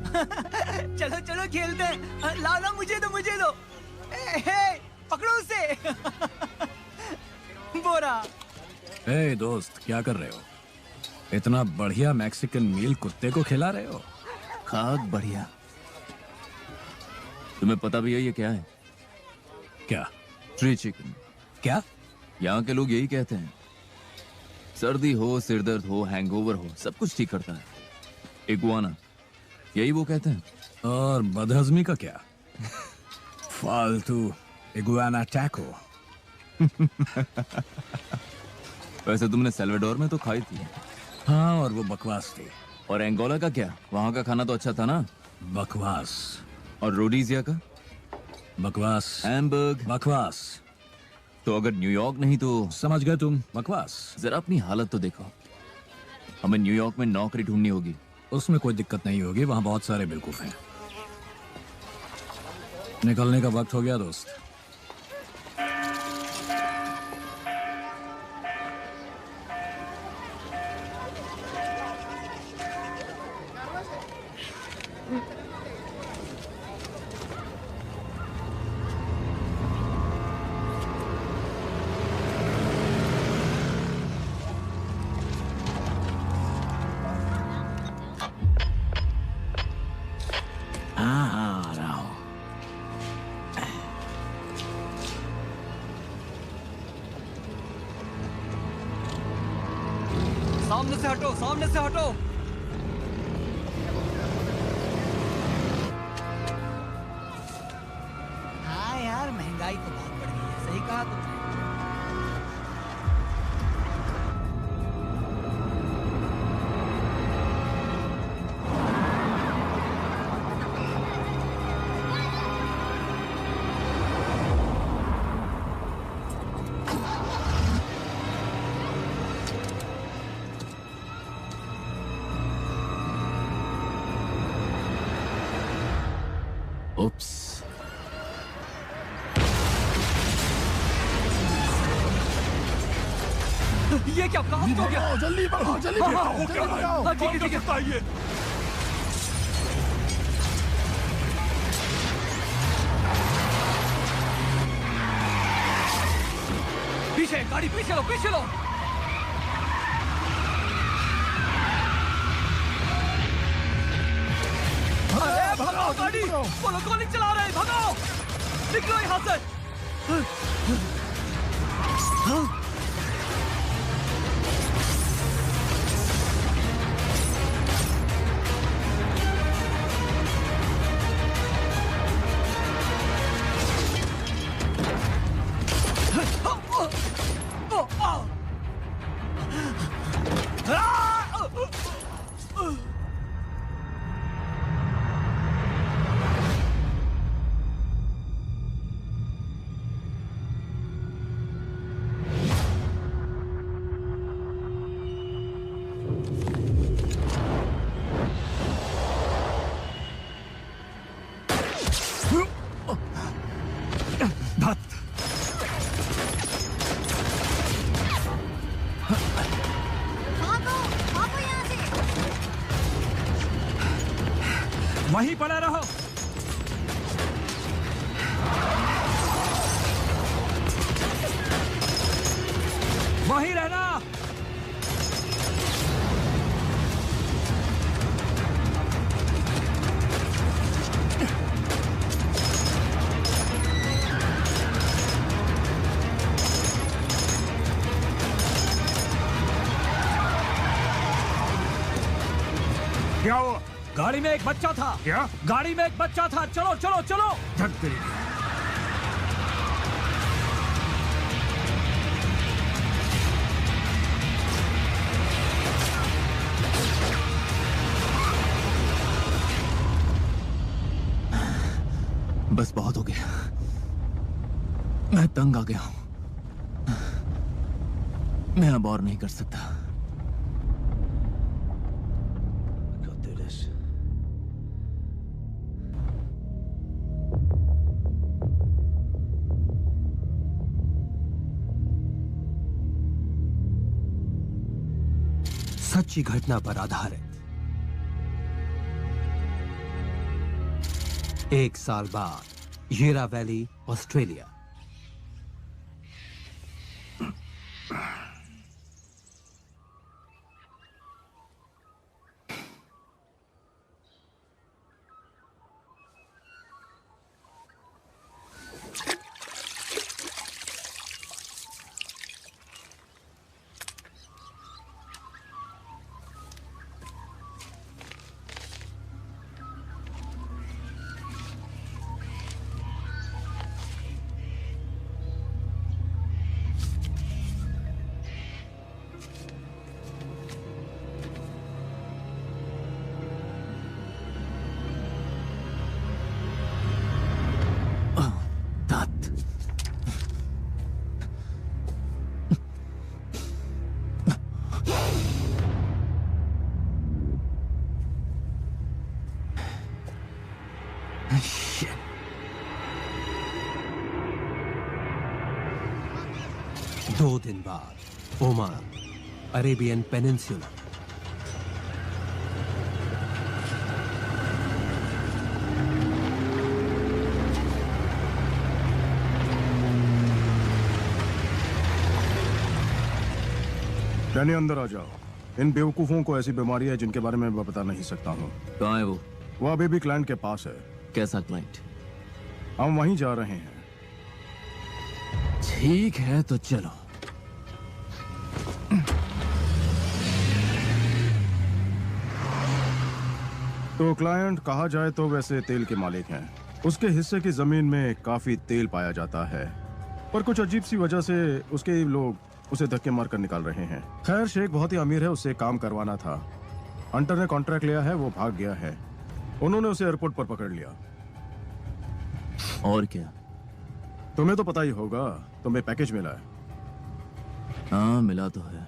चलो चलो खेलते हैं। लाओ ना, मुझे दो मुझे दो। पकड़ो उसे। बोरा। ए दोस्त, क्या कर रहे हो? इतना बढ़िया मैक्सिकन मील कुत्ते को खिला रहे हो? खाक बढ़िया। तुम्हें पता भी है ये क्या है? क्या? Tree chicken. क्या? यहाँ के लोग यही कहते हैं। सर्दी हो, सिरदर्द हो, हैंगओवर हो, सब कुछ ठीक करता है। इगुआना, यही वो कहते हैं। और बदहजमी का क्या? फालतू इगुआना टैको। वैसे तुमने सेल्वाडोर में तो खाई थी। हाँ, और वो बकवास थी। और एंगोला का क्या? वहां का खाना तो अच्छा था ना? बकवास। और रोडीजिया का? बकवास। हैमबर्ग? बकवास। तो अगर न्यूयॉर्क नहीं तो? समझ गए तुम, बकवास। जरा अपनी हालत तो देखो। हमें न्यूयॉर्क में नौकरी ढूंढनी होगी। उसमें कोई दिक्कत नहीं होगी, वहां बहुत सारे बेवकूफ हैं। निकलने का वक्त हो गया दोस्त। सामने से हटो, सामने से हटो। हाँ यार, महंगाई तो बहुत बढ़ गई है। सही कहा तुमने। उप्स। ये क्या ब्लास्ट हो गया? जल्दी बढ़ाओ, जल्दी बढ़ाओ, जल्दी बढ़ाओ। हाँ, ठीक है ठीक है। पीछे गाड़ी, पीछे लो, पीछे लो। अरे भगाओ गाड़ी, वो लोग गोली चला रहे हैं, भगाओ। निकलो यहाँ से। वहीं पड़े रहो। वहीं रहना। क्या हुआ? गाड़ी में एक बच्चा था। क्या? गाड़ी में एक बच्चा था। चलो चलो चलो। धक तेरी। बस बहुत हो गया। मैं तंग आ गया हूं। मैं अब और नहीं कर सकता। सच्ची घटना पर आधारित एक साल बाद येरा वैली, ऑस्ट्रेलिया। दो दिन बाद ओमान, अरेबियन पेनिनसुला। डैनी, अंदर आ जाओ। इन बेवकूफों को ऐसी बीमारी है जिनके बारे में मैं बता नहीं सकता हूँ। कहाँ है वो? वो अभी भी क्लाइंट के पास है। कैसा क्लाइंट? हम वहीं जा रहे हैं। ठीक है तो चलो। तो क्लाइंट कहा जाए तो वैसे तेल के मालिक हैं। उसके हिस्से की जमीन में काफी तेल पाया जाता है, पर कुछ अजीब सी वजह से उसके लोग उसे धक्के मार कर निकाल रहे हैं। खैर, शेख बहुत ही अमीर है, उससे काम करवाना था। हंटर ने कॉन्ट्रैक्ट लिया है, वो भाग गया है। उन्होंने उसे एयरपोर्ट पर पकड़ लिया। और क्या? तुम्हें तो पता ही होगा, तुम्हें पैकेज मिला है। हाँ, मिला तो है,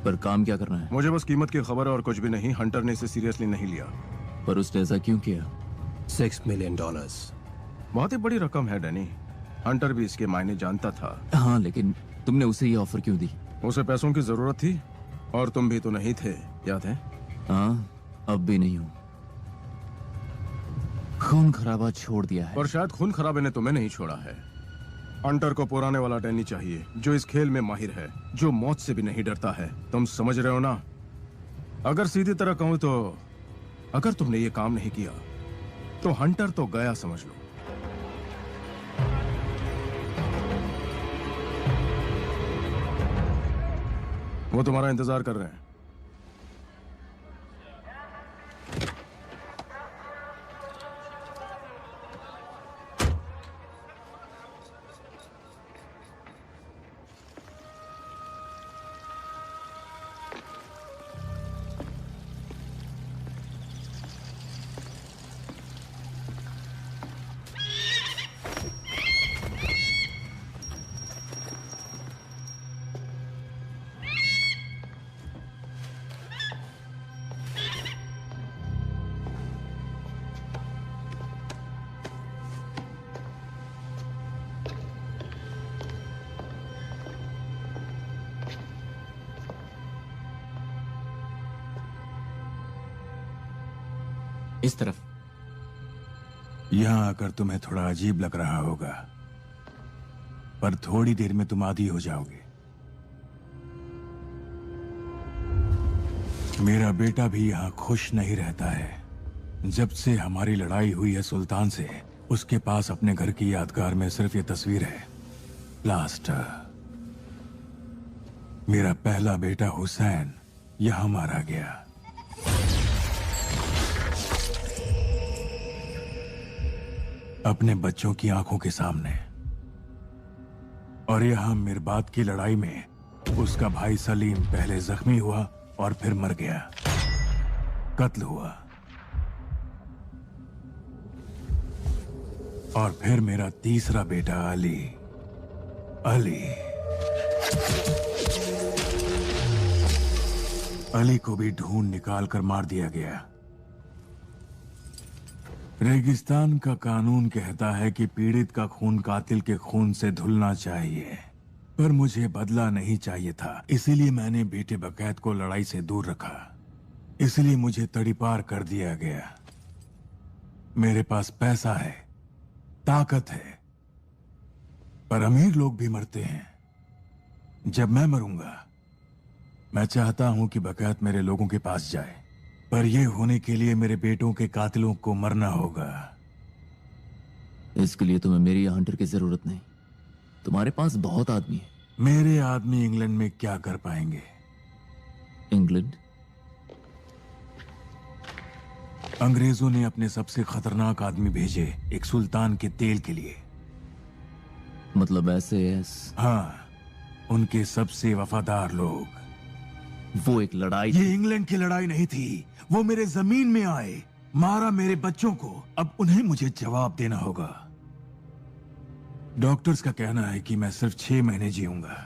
पर काम क्या करना है? मुझे बस कीमत की खबर है और कुछ भी नहीं। हंटर ने इसे सीरियसली नहीं लिया। पर उसने ऐसा क्यों किया? $6 मिलियन। बहुत ही बड़ी रकम है डैनी। हंटर भी इसके मायने जानता था। हाँ, लेकिन तुमने उसे ये ऑफर क्यों दी? उसे पैसों की जरूरत थी, और तुम भी तो नहीं थे, याद है? हाँ, अब भी नहीं हूँ। खून खराबा छोड़ दिया है। पर शायद खून खराबे ने तुम्हें नहीं छोड़ा है। हंटर को पुराने वाला डैनी चाहिए, जो इस खेल में माहिर है, जो मौत से भी नहीं डरता है। तुम समझ रहे हो ना? अगर सीधी तरह कहूं तो अगर तुमने ये काम नहीं किया तो हंटर तो गया, समझ लो। वो तुम्हारा इंतजार कर रहे हैं। इस तरफ। यहां आकर तुम्हें थोड़ा अजीब लग रहा होगा, पर थोड़ी देर में तुम आदी हो जाओगे। मेरा बेटा भी यहां खुश नहीं रहता है। जब से हमारी लड़ाई हुई है सुल्तान से, उसके पास अपने घर की यादगार में सिर्फ ये तस्वीर है, प्लास्टर। मेरा पहला बेटा हुसैन यहां मारा गया। अपने बच्चों की आंखों के सामने। और यहां मिरबात की लड़ाई में उसका भाई सलीम पहले जख्मी हुआ और फिर मर गया, कत्ल हुआ। और फिर मेरा तीसरा बेटा अली। अली को भी ढूंढ निकाल कर मार दिया गया। रेगिस्तान का कानून कहता है कि पीड़ित का खून कातिल के खून से धुलना चाहिए, पर मुझे बदला नहीं चाहिए था, इसीलिए मैंने बेटे बकैत को लड़ाई से दूर रखा। इसलिए मुझे तड़ीपार कर दिया गया। मेरे पास पैसा है, ताकत है, पर अमीर लोग भी मरते हैं। जब मैं मरूंगा, मैं चाहता हूं कि बकैत मेरे लोगों के पास जाए, पर यह होने के लिए मेरे बेटों के कातिलों को मरना होगा। इसके लिए तुम्हें मेरी या हंटर की जरूरत नहीं। तुम्हारे पास बहुत आदमी है। मेरे आदमी इंग्लैंड में क्या कर पाएंगे? इंग्लैंड? अंग्रेजों ने अपने सबसे खतरनाक आदमी भेजे एक सुल्तान के तेल के लिए। मतलब ऐसे? हाँ, उनके सबसे वफादार लोग। वो एक लड़ाई? ये इंग्लैंड की लड़ाई नहीं थी। वो मेरे जमीन में आए, मारा मेरे बच्चों को। अब उन्हें मुझे जवाब देना होगा। डॉक्टर्स का कहना है कि मैं सिर्फ 6 महीने जीऊंगा।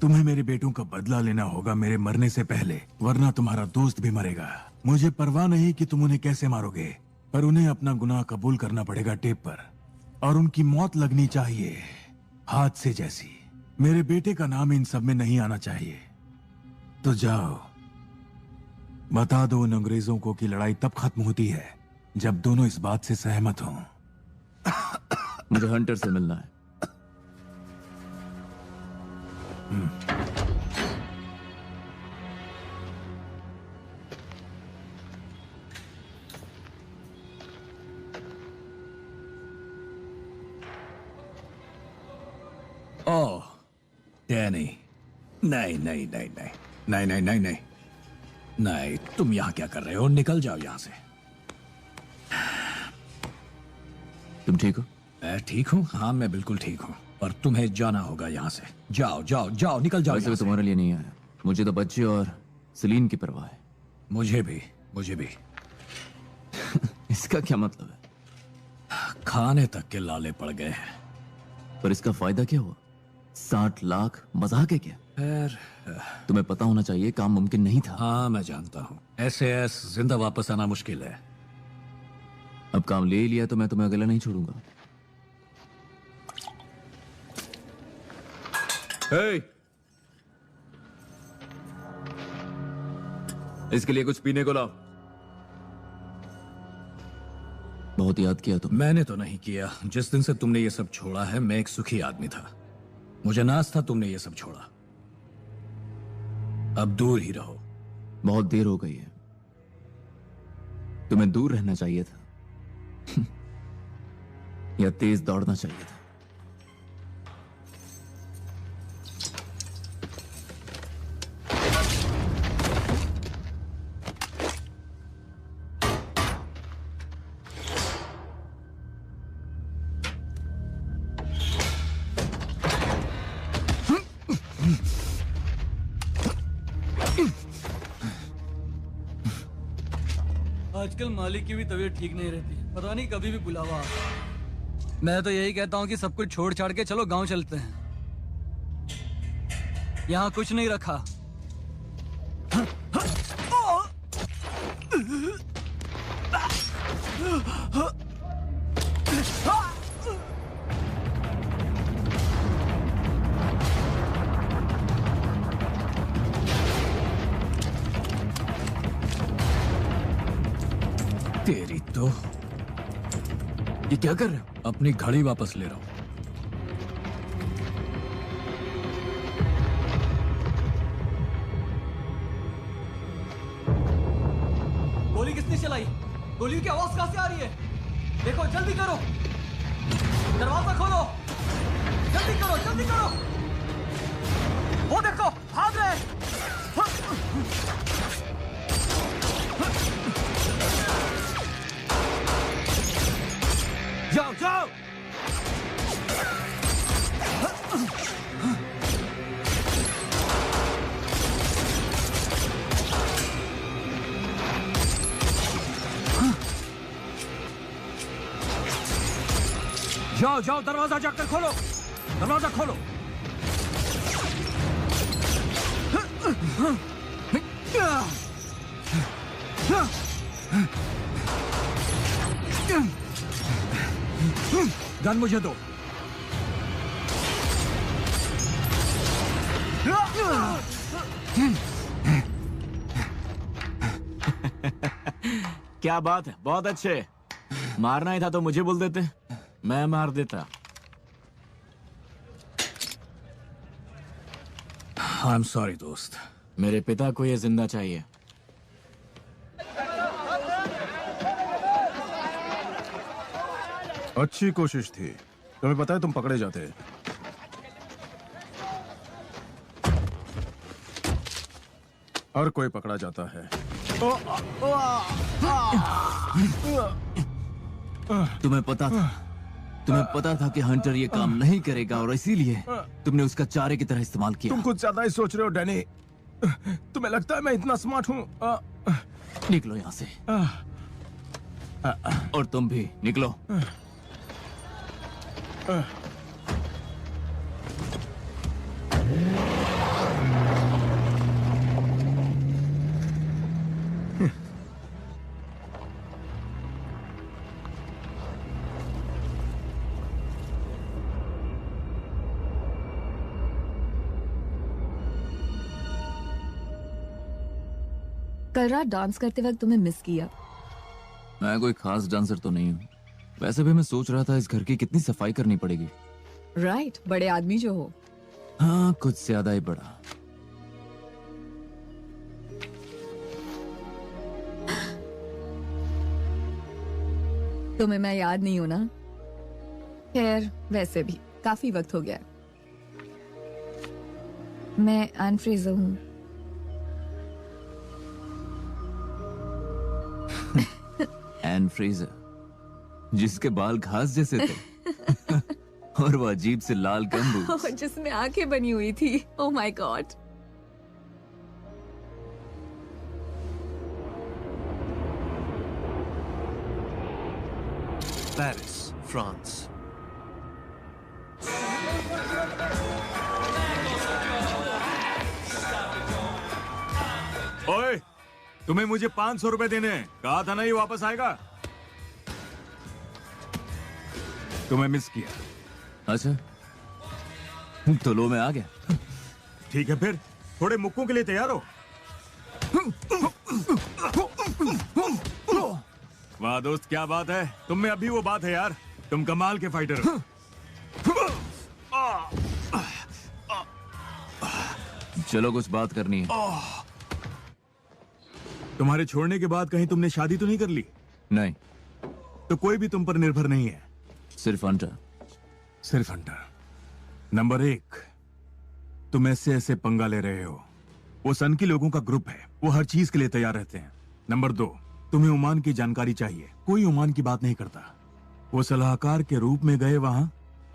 तुम्हें मेरे बेटों का बदला लेना होगा मेरे मरने से पहले, वरना तुम्हारा दोस्त भी मरेगा। मुझे परवाह नहीं कि तुम उन्हें कैसे मारोगे, पर उन्हें अपना गुनाह कबूल करना पड़ेगा टेप पर, और उनकी मौत लगनी चाहिए हादसे जैसी। मेरे बेटे का नाम इन सब में नहीं आना चाहिए। तो जाओ, बता दो उन अंग्रेजों को कि लड़ाई तब खत्म होती है जब दोनों इस बात से सहमत हों। मुझे हंटर से मिलना है। ओह, डैनी, नहीं नहीं नहीं नहीं नहीं नहीं नहीं नहीं नहीं, तुम यहां क्या कर रहे हो? निकल जाओ यहां से। तुम ठीक हो? मैं ठीक हूँ, हाँ मैं बिल्कुल ठीक हूँ, और तुम्हें जाना होगा यहाँ से। जाओ जाओ जाओ, निकल जाओ वैसे यहाँ भी से। तुम्हारे लिए नहीं आया, मुझे तो बच्चे और सलीन की परवाह है। मुझे भी, मुझे भी। इसका क्या मतलब है? खाने तक के लाले पड़ गए हैं। पर इसका फायदा क्या हुआ? 60 लाख मजाक है क्या? खैर, तुम्हें पता होना चाहिए काम मुमकिन नहीं था। हाँ मैं जानता हूँ, SAS जिंदा वापस आना मुश्किल है। अब काम ले लिया तो मैं तुम्हें अकेला नहीं छोड़ूंगा। हे! इसके लिए कुछ पीने को लाओ। बहुत याद किया तुम। मैंने तो नहीं किया। जिस दिन से तुमने ये सब छोड़ा है, मैं एक सुखी आदमी था। मुझे नाज था तुमने ये सब छोड़ा। अब दूर ही रहो। बहुत देर हो गई है। तुम्हें दूर रहना चाहिए था या तेज दौड़ना चाहिए था। आजकल मालिक की भी तबीयत ठीक नहीं रहती, पता नहीं कभी भी बुलावा आता है। मैं तो यही कहता हूँ कि सब कुछ छोड़ छाड़ के चलो गांव चलते हैं। यहाँ कुछ नहीं रखा। तेरी तो। ये क्या कर रहे हो? अपनी घड़ी वापस ले रहा हूं। गोली किसने चलाई? गोली की आवाज कहां से आ रही है? देखो, जल्दी करो, दरवाजा खोलो, जल्दी करो, जल्दी करो। वो देखो, भाग रहे हैं। जाओ जाओ। जाओ जाओ, दरवाजा जाकर खोलो, दरवाजा खोलो। गन मुझे दो। क्या बात है, बहुत अच्छे। मारना ही था तो मुझे बोल देते, मैं मार देता। आई एम सॉरी दोस्त। मेरे पिता को ये जिंदा चाहिए। अच्छी कोशिश थी। तुम्हें पता है तुम पकड़े जाते। हर कोई पकड़ा जाता है। तुम्हें पता था कि हंटर ये काम नहीं करेगा और इसीलिए तुमने उसका चारे की तरह इस्तेमाल किया। तुम कुछ ज्यादा ही सोच रहे हो डैनी। तुम्हें लगता है मैं इतना स्मार्ट हूँ? निकलो यहाँ से। और तुम भी निकलो। कल रात डांस करते वक्त तुम्हें मिस किया। मैं कोई खास डांसर तो नहीं हूँ। वैसे भी मैं सोच रहा था इस घर की कितनी सफाई करनी पड़ेगी। राइट, बड़े आदमी जो हो। हाँ, कुछ ज्यादा ही बड़ा। तुम्हें मैं याद नहीं हूं ना? खैर, वैसे भी काफी वक्त हो गया। मैं एन फ्रेजर हूँ। एन फ्रेजर, जिसके बाल घास जैसे थे और वो अजीब से लाल गम जिसमें आंखें बनी हुई थी। Oh my God. Paris, France. ओए, तुम्हें मुझे 500 रुपए देने हैं। कहा था ना ये वापस आएगा। तुम्हें मिस किया। अच्छा, तो लो मैं आ गया। ठीक है फिर, थोड़े मुक्कों के लिए तैयार हो। वाह दोस्त, क्या बात है। तुम में अभी वो बात है यार। तुम कमाल के फाइटर हो। चलो कुछ बात करनी है। तुम्हारे छोड़ने के बाद कहीं तुमने शादी तो नहीं कर ली? नहीं, तो कोई भी तुम पर निर्भर नहीं है। सिर्फ हंटर। सिर्फ हंटर। नंबर 1, तुम ऐसे ऐसे पंगा ले रहे हो। वो सन की लोगों का ग्रुप है, वो हर चीज के लिए तैयार रहते हैं। नंबर 2, तुम्हें ओमान की जानकारी चाहिए। कोई ओमान की बात नहीं करता। वो सलाहकार के रूप में गए वहां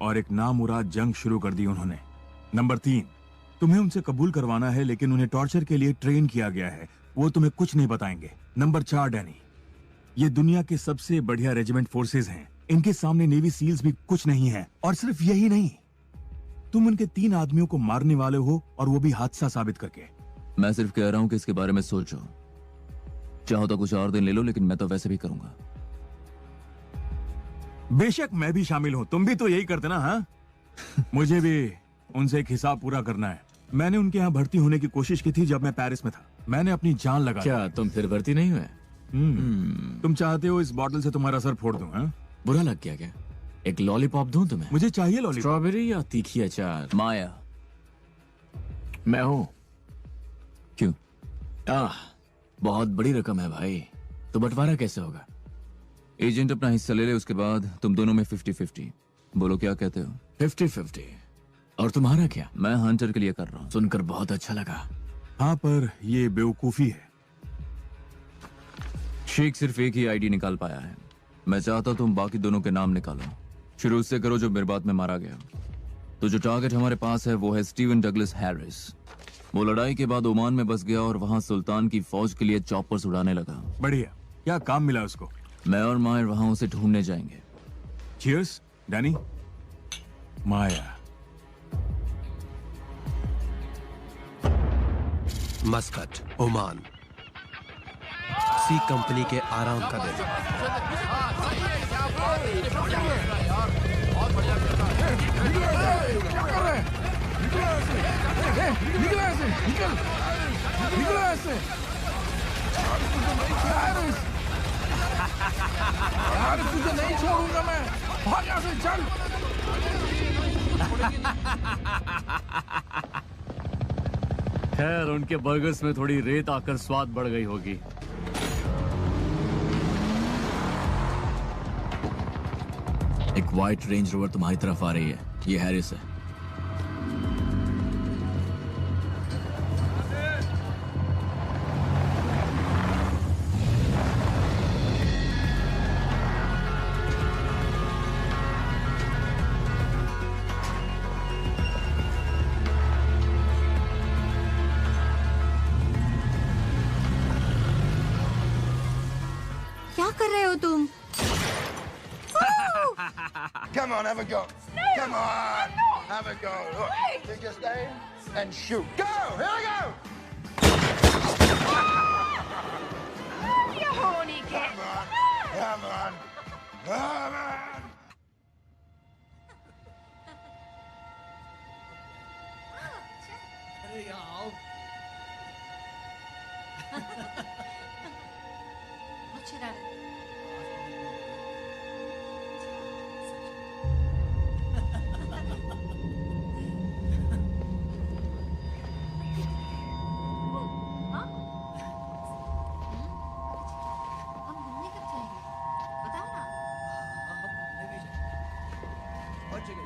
और एक नामुराद जंग शुरू कर दी उन्होंने। नंबर 3, तुम्हें उनसे कबूल करवाना है, लेकिन उन्हें टॉर्चर के लिए ट्रेन किया गया है। वो तुम्हें कुछ नहीं बताएंगे। नंबर 4, डैनी, ये दुनिया के सबसे बढ़िया रेजिमेंट फोर्सेज हैं। इनके सामने नेवी सील्स भी कुछ नहीं है। और सिर्फ यही नहीं, तुम उनके 3 आदमियों को मारने वाले हो, और वो भी हादसा साबित करके। मैं सिर्फ कह रहा हूँ कि इसके बारे में सोचो। चाहो तो कुछ और दिन ले लो, लेकिन मैं तो वैसे भी करूंगा। बेशक मैं भी शामिल हूँ। तुम भी तो यही करते ना? हाँ। मुझे भी उनसे एक हिसाब पूरा करना है। मैंने उनके यहाँ भर्ती होने की कोशिश की थी जब मैं पेरिस में था। मैंने अपनी जान लगा दी। क्या तुम फिर भर्ती नहीं हुए? तुम चाहते हो इस बॉटल से तुम्हारा सर फोड़ दूं? हाँ? बुरा लग गया क्या? एक लॉलीपॉप दूं तुम्हें? मुझे चाहिए लॉलीपॉप। स्ट्रॉबेरी या तीखी अचार? माया, मैं हूं। क्यों? बहुत बड़ी रकम है भाई, तो बंटवारा कैसे होगा? एजेंट अपना हिस्सा ले ले, उसके बाद तुम दोनों में 50-50। बोलो क्या कहते हो? 50-50। और तुम्हारा क्या? मैं हंटर के लिए कर रहा हूँ। सुनकर बहुत अच्छा लगा। हाँ, पर ये बेवकूफी है। शेख सिर्फ एक ही आईडी निकाल पाया है। मैं चाहता हूं तुम बाकी दोनों के नाम निकालो। शुरू उससे करो जो मेरबात में मारा गया। तो जो टारगेट हमारे पास है वो है स्टीवन डगलस हैरिस। वो लड़ाई के बाद ओमान में बस गया और वहां सुल्तान की फौज के लिए चॉपर्स उड़ाने लगा। बढ़िया, क्या काम मिला उसको? मैं और मायर वहां उसे ढूंढने जाएंगे। Cheers, Danny. Maya. Muscat, Oman. Sea company के आराम का दिन। यार तुझे नहीं छोड़ूंगा मैं, भाग यहाँ से, चल। खैर उनके बर्गर्स में थोड़ी रेत आकर स्वाद बढ़ गई होगी। एक व्हाइट रेंज रोवर तुम्हारी तरफ आ रही है, ये हैरिस है। क्या कर रहे हो तुम? Come on, have a go. Come on, have a go. Look, you just aim and shoot. Go! Here we go! You horny kid. Come on, come on, come on. अरे यहाँ आओ। हम घूमने कब जाएंगे? बताओ ना। हम घूमने भी जाएंगे। और जगह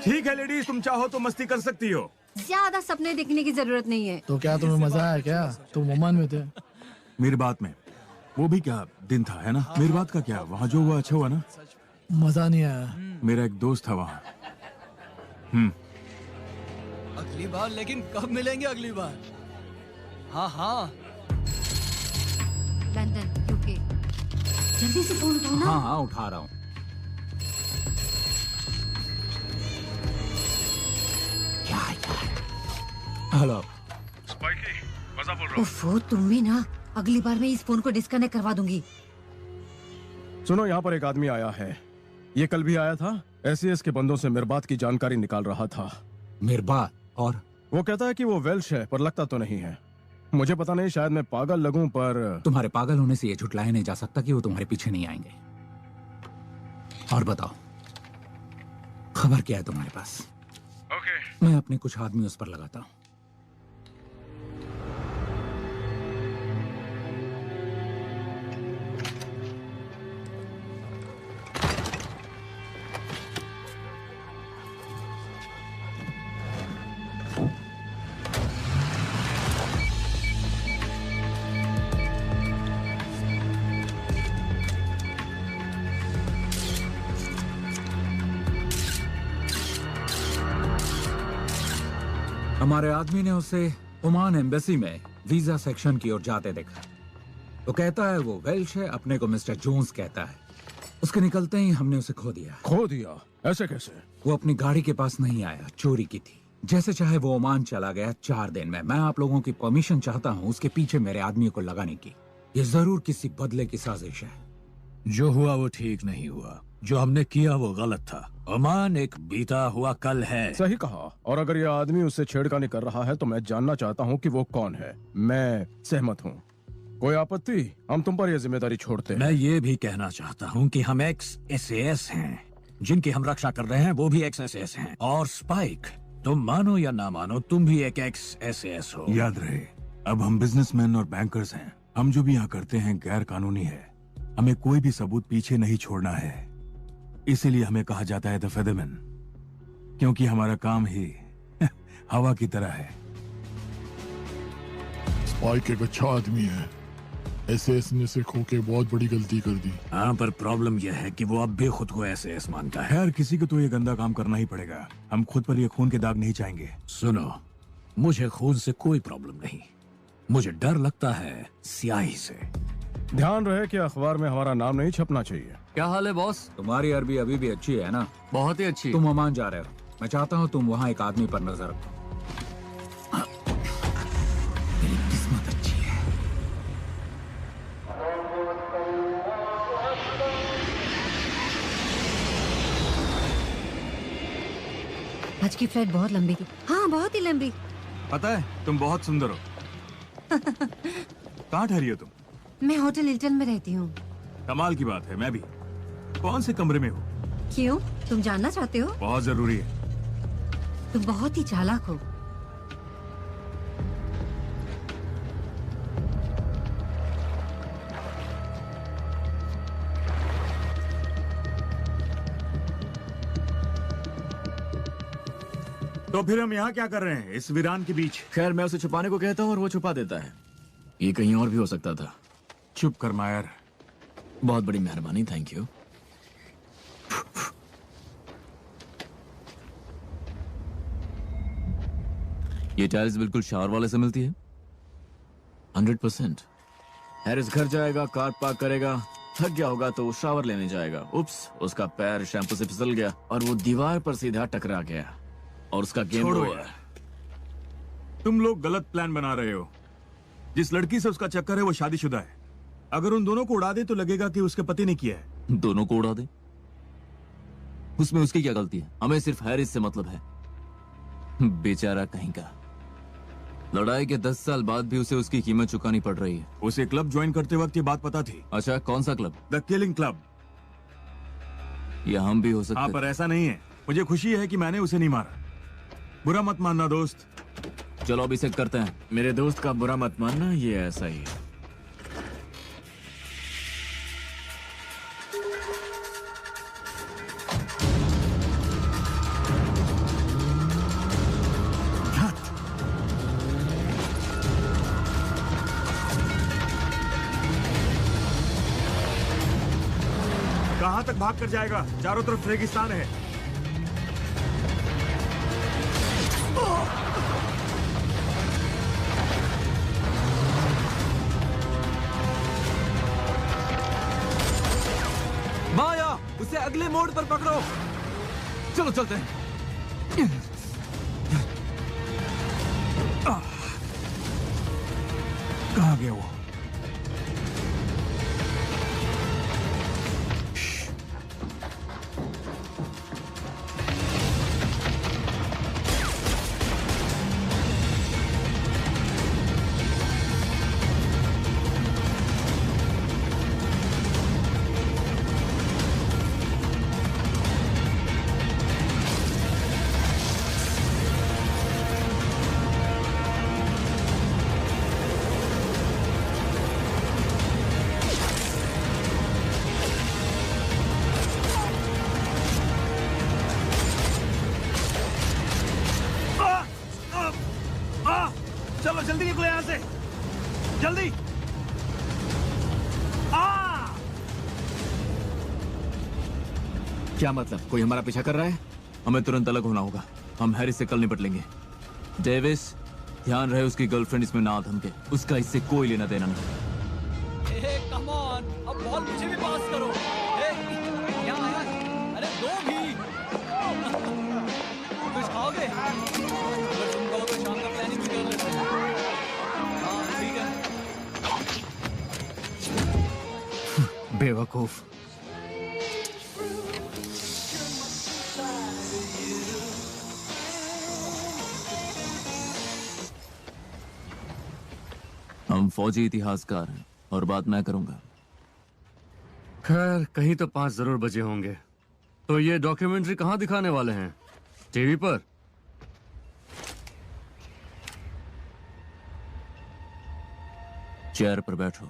ठीक है लेडीज, तुम चाहो तो मस्ती कर सकती हो। ज्यादा सपने देखने की जरूरत नहीं है। तो क्या तुम्हें मजा आया क्या? तुम ओमान में थे। मेरी बात में वो भी क्या दिन था, है ना? मेरी बात का क्या, वहाँ जो हुआ अच्छा हुआ ना? मजा नहीं आया। मेरा एक दोस्त था वहाँ। अगली बार, लेकिन कब मिलेंगे अगली बार? हाँ हाँ। London, UK. जल्दी से फोन उठाओ ना। हाँ हाँ उठा रहा हूँ। हेलो स्पाइकी, मजा बोल रहा उफ़ो, तुम भी ना। अगली बार मैं इस फोन को डिस्कनेक्ट करवा दूंगी। सुनो, यहाँ पर एक आदमी आया है। ये कल भी आया था। एसईएस के बंदों से मिरबात की जानकारी निकाल रहा था। मिरबात? और वो कहता है कि वो वेल्श है, पर लगता तो नहीं है। मुझे पता नहीं, शायद मैं पागल लगूं, पर तुम्हारे पागल होने से ये झुटलाया नहीं जा सकता कि वो तुम्हारे पीछे नहीं आएंगे। और बताओ, खबर क्या है तुम्हारे पास? ओके। मैं अपने कुछ आदमी उस पर लगाता हूँ। हमारे आदमी ने उसे ओमान एम्बेसी में वीजा सेक्शन की ओर जाते देखा। तो कहता है वो वेल्श है, अपने को मिस्टर जोन्स कहता है। उसके निकलते ही हमने उसे खो दिया। खो दिया? ऐसे कैसे? वो अपनी गाड़ी के पास नहीं आया, चोरी की थी। जैसे चाहे वो ओमान चला गया 4 दिन में। मैं आप लोगों की परमिशन चाहता हूँ उसके पीछे मेरे आदमी को लगाने की। ये जरूर किसी बदले की साजिश है। जो हुआ वो ठीक नहीं हुआ, जो हमने किया वो गलत था। ओमान एक बीता हुआ कल है। सही कहा। और अगर ये आदमी उससे छेड़खानी कर रहा है तो मैं जानना चाहता हूँ कि वो कौन है। मैं सहमत हूँ। कोई आपत्ति? हम तुम पर यह जिम्मेदारी छोड़ते हैं। मैं ये भी कहना चाहता हूँ कि हम एक्स एसएस हैं। जिनकी हम रक्षा कर रहे हैं वो भी एक्स एसएस हैं। और स्पाइक, तुम मानो या ना मानो, तुम भी एक एक्स एसएस हो। याद रहे, अब हम बिजनेसमैन और बैंकर्स हैं। हम जो भी यहाँ करते हैं गैर कानूनी है। हमें कोई भी सबूत पीछे नहीं छोड़ना है। इसीलिए हमें कहा जाता है द फेदरमैन, क्योंकि हमारा काम ही हवा की तरह है। स्पाइक एक अच्छा आदमी है, एसएस ने से खो के बहुत बड़ी गलती कर दी। हाँ, पर प्रॉब्लम यह है कि वो अब भी खुद को एसएस मानता है। खैर, किसी को तो ये गंदा काम करना ही पड़ेगा। हम खुद पर ये खून के दाग नहीं चाहेंगे। सुनो, मुझे खून से कोई प्रॉब्लम नहीं, मुझे डर लगता है स्याही से। ध्यान रहे कि अखबार में हमारा नाम नहीं छपना चाहिए। क्या हाल है बॉस? तुम्हारी अरबी अभी भी अच्छी है ना? बहुत ही अच्छी। तुम ओमान जा रहे हो, मैं चाहता हूँ तुम वहाँ एक आदमी पर नजर रखो। तेरी किस्मत अच्छी है। आज की फ्लाइट बहुत लंबी थी। हाँ, बहुत ही लंबी। पता है, तुम बहुत सुंदर हो। कहाँ ठहरी हो तुम? मैं होटल हिल्टन में रहती हूँ। कमाल की बात है, मैं भी। कौन से कमरे में हो? क्यों, तुम जानना चाहते हो? बहुत जरूरी है। तुम बहुत ही चालाक हो। तो फिर हम यहाँ क्या कर रहे हैं इस वीरान के बीच? खैर, मैं उसे छुपाने को कहता हूँ और वो छुपा देता है। ये कहीं और भी हो सकता था। चुप कर मायर। बहुत बड़ी मेहरबानी, थैंक यू। ये टाइल्स बिल्कुल शावर वाले से मिलती है। 100%। हैरिस घर जाएगा, कार पार्क करेगा, थक गया होगा तो वो शावर लेने जाएगा। उप्स, उसका पैर शैम्पू से फिसल गया और वो दीवार पर सीधा टकरा गया और उसका गेम छोड़ो ओवर। यार, तुम लोग गलत प्लान बना रहे हो। जिस लड़की से उसका चक्कर है वो शादीशुदा है। अगर उन दोनों को उड़ा दे तो लगेगा कि उसके पति ने किया है। दोनों को उड़ा दे? उसमें उसकी क्या गलती है? हमें सिर्फ हैरिस से मतलब है। बेचारा कहीं का। लड़ाई के 10 साल बाद भी उसे उसकी कीमत चुकानी पड़ रही है। उसे क्लब ज्वाइन करते वक्त ये बात पता थी। अच्छा, कौन सा क्लब? The killing club. या हम भी हो सकते। हाँ, पर ऐसा नहीं है। मुझे खुशी है कि मैंने उसे नहीं मारा। बुरा मत मानना दोस्त। चलो अब इसे करते हैं। मेरे दोस्त का बुरा मत मानना, ये ऐसा ही है। कहाँ तक भाग कर जाएगा? चारों तरफ रेगिस्तान है। माया, उसे अगले मोड़ पर पकड़ो। चलो चलते हैं। कहाँ गया वो? चलो जल्दी निकलो यहाँ से, जल्दी। क्या मतलब? कोई हमारा पीछा कर रहा है? हमें तुरंत अलग होना होगा। हम हैरिस से कल निपट लेंगे। डेविस, ध्यान रहे उसकी गर्लफ्रेंड इसमें ना धमके। उसका इससे कोई लेना देना नहीं। कम ऑन, अब बॉल मुझे भी पास करो। यहाँ आया, अरे दो भी। कुछ खाओगे? अगर तुम कहो तो शाम का प्लानिंग भी कर लेते हैं। हाँ ठीक है। बेवकूफ। हम फौजी इतिहासकार हैं और बात मैं करूंगा। खैर, कहीं तो 5 जरूर बजे होंगे। तो ये डॉक्यूमेंट्री कहाँ दिखाने वाले हैं? टीवी पर? चेयर पर बैठो।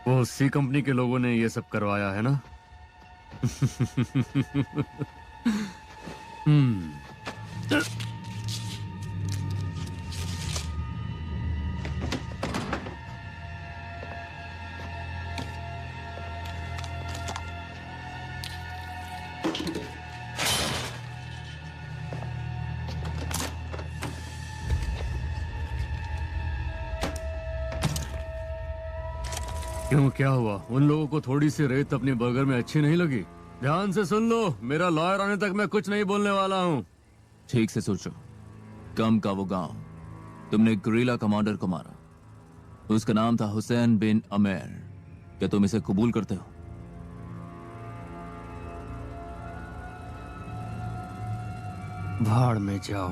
वो सी कंपनी के लोगों ने ये सब करवाया है ना? क्यों, क्या हुआ? उन लोगों को थोड़ी सी रेत अपनी बर्गर में अच्छी नहीं लगी? ध्यान से सुन लो, मेरा लॉयर आने तक मैं कुछ नहीं बोलने वाला हूँ। ठीक से सोचो। कम का वो गांव, तुमने गुरिल्ला कमांडर को मारा, उसका नाम था हुसैन बिन अमेर। क्या तुम इसे कबूल करते हो? भाड़ में जाओ,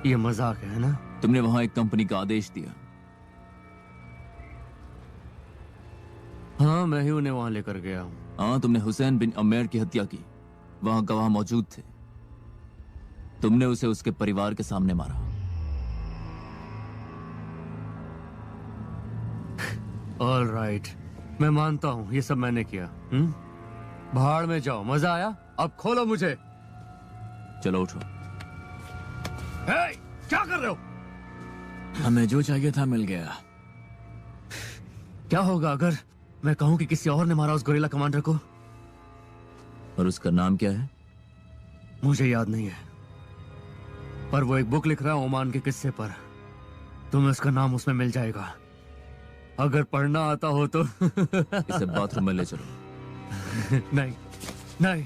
ये मजाक है ना? तुमने वहां एक कंपनी का आदेश दिया। हाँ, मैं ही उन्हें वहां लेकर गया हूँ। हाँ, तुमने हुसैन बिन अमेर की हत्या की, वहां गवाह मौजूद थे। तुमने उसे उसके परिवार के सामने मारा। ऑल राइट, मैं मानता हूँ ये सब मैंने किया। भाड़ में जाओ, मजा आया? अब खोलो मुझे। चलो उठो। हे, क्या कर रहे हो? हमें जो चाहिए था मिल गया। क्या होगा अगर मैं कहूं कि किसी और ने मारा उस गोरिल्ला कमांडर को? और उसका नाम क्या है? मुझे याद नहीं है, पर वो एक बुक लिख रहा है ओमान के किस्से पर। तुम्हें उसका नाम उसमें मिल जाएगा, अगर पढ़ना आता हो तो। इसे बाथरूम में ले चलो। नहीं नहीं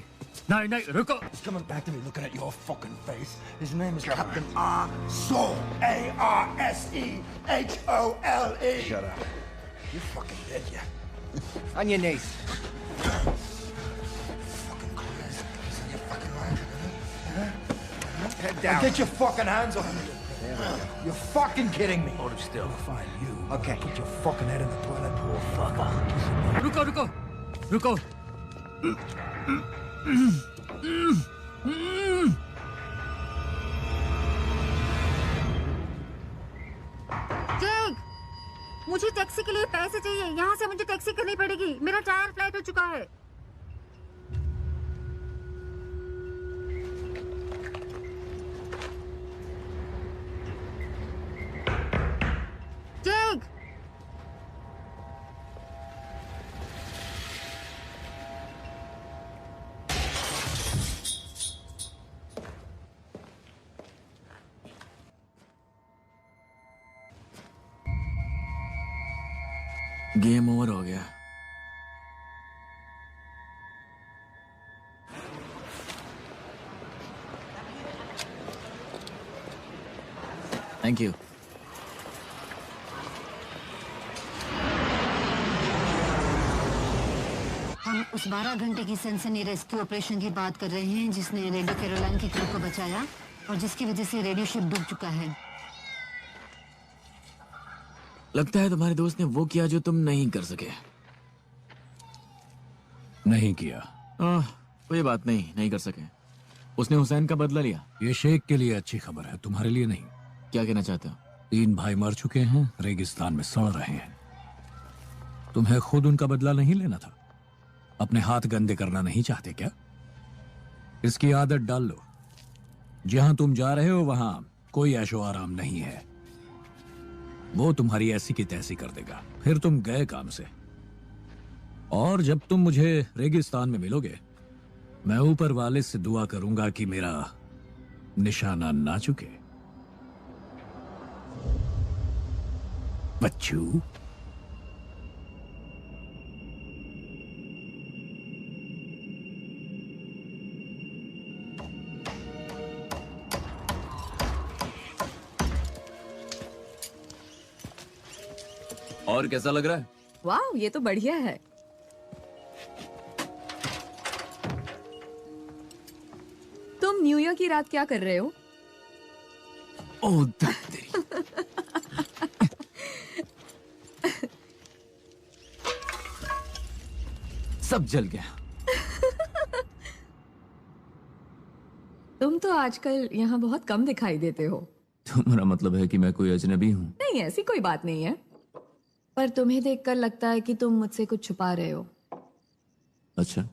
नहीं नहीं, रुको। He's coming back to me looking at your fucking face. His name is Captain Arsehole. A-R-S-E-H-O-L-E. Shut up. You're fucking dead, yeah. On your knees. Fucking crazy. On your fucking line. Head down. Now get your fucking hands off me. You're fucking kidding me. Hold it still. I'll find you. Okay. Put your fucking head in the toilet, poor fucker. रुको रुको रुको। Jack, मुझे taxi के लिए पैसे चाहिए। यहाँ से मुझे टैक्सी करनी पड़ेगी, मेरा टायर फ्लैट हो चुका है। जैक, गेम ओवर हो गया। Thank you. हम उस 12 घंटे की सनसनी रेस्क्यू ऑपरेशन की बात कर रहे हैं जिसने रेडियो कैरोलाइन की क्रू को बचाया और जिसकी वजह से रेडियो शिप डूब चुका है। लगता है तुम्हारे दोस्त ने वो किया जो तुम नहीं कर सके। नहीं किया। कोई बात नहीं, नहीं कर सके। उसने हुसैन का बदला लिया। ये शेख के लिए अच्छी खबर है, तुम्हारे लिए नहीं। क्या कहना चाहते हो? 3 भाई मर चुके हैं, रेगिस्तान में सड़ रहे हैं। तुम्हें खुद उनका बदला नहीं लेना था? अपने हाथ गंदे करना नहीं चाहते क्या? इसकी आदत डाल लो। जहां तुम जा रहे हो वहां कोई ऐशो आराम नहीं है। वो तुम्हारी ऐसी की तैसी कर देगा, फिर तुम गए काम से। और जब तुम मुझे रेगिस्तान में मिलोगे, मैं ऊपर वाले से दुआ करूंगा कि मेरा निशाना ना चुके। बच्चू, और कैसा लग रहा है? वाह, ये तो बढ़िया है। तुम न्यू ईयर की रात क्या कर रहे हो? ओह तेरी। सब जल गया। तुम तो आजकल यहाँ बहुत कम दिखाई देते हो। तुम्हारा मतलब है कि मैं कोई अजनबी हूँ? नहीं, ऐसी कोई बात नहीं है, पर तुम्हें देखकर लगता है कि तुम मुझसे कुछ छुपा रहे हो। अच्छा।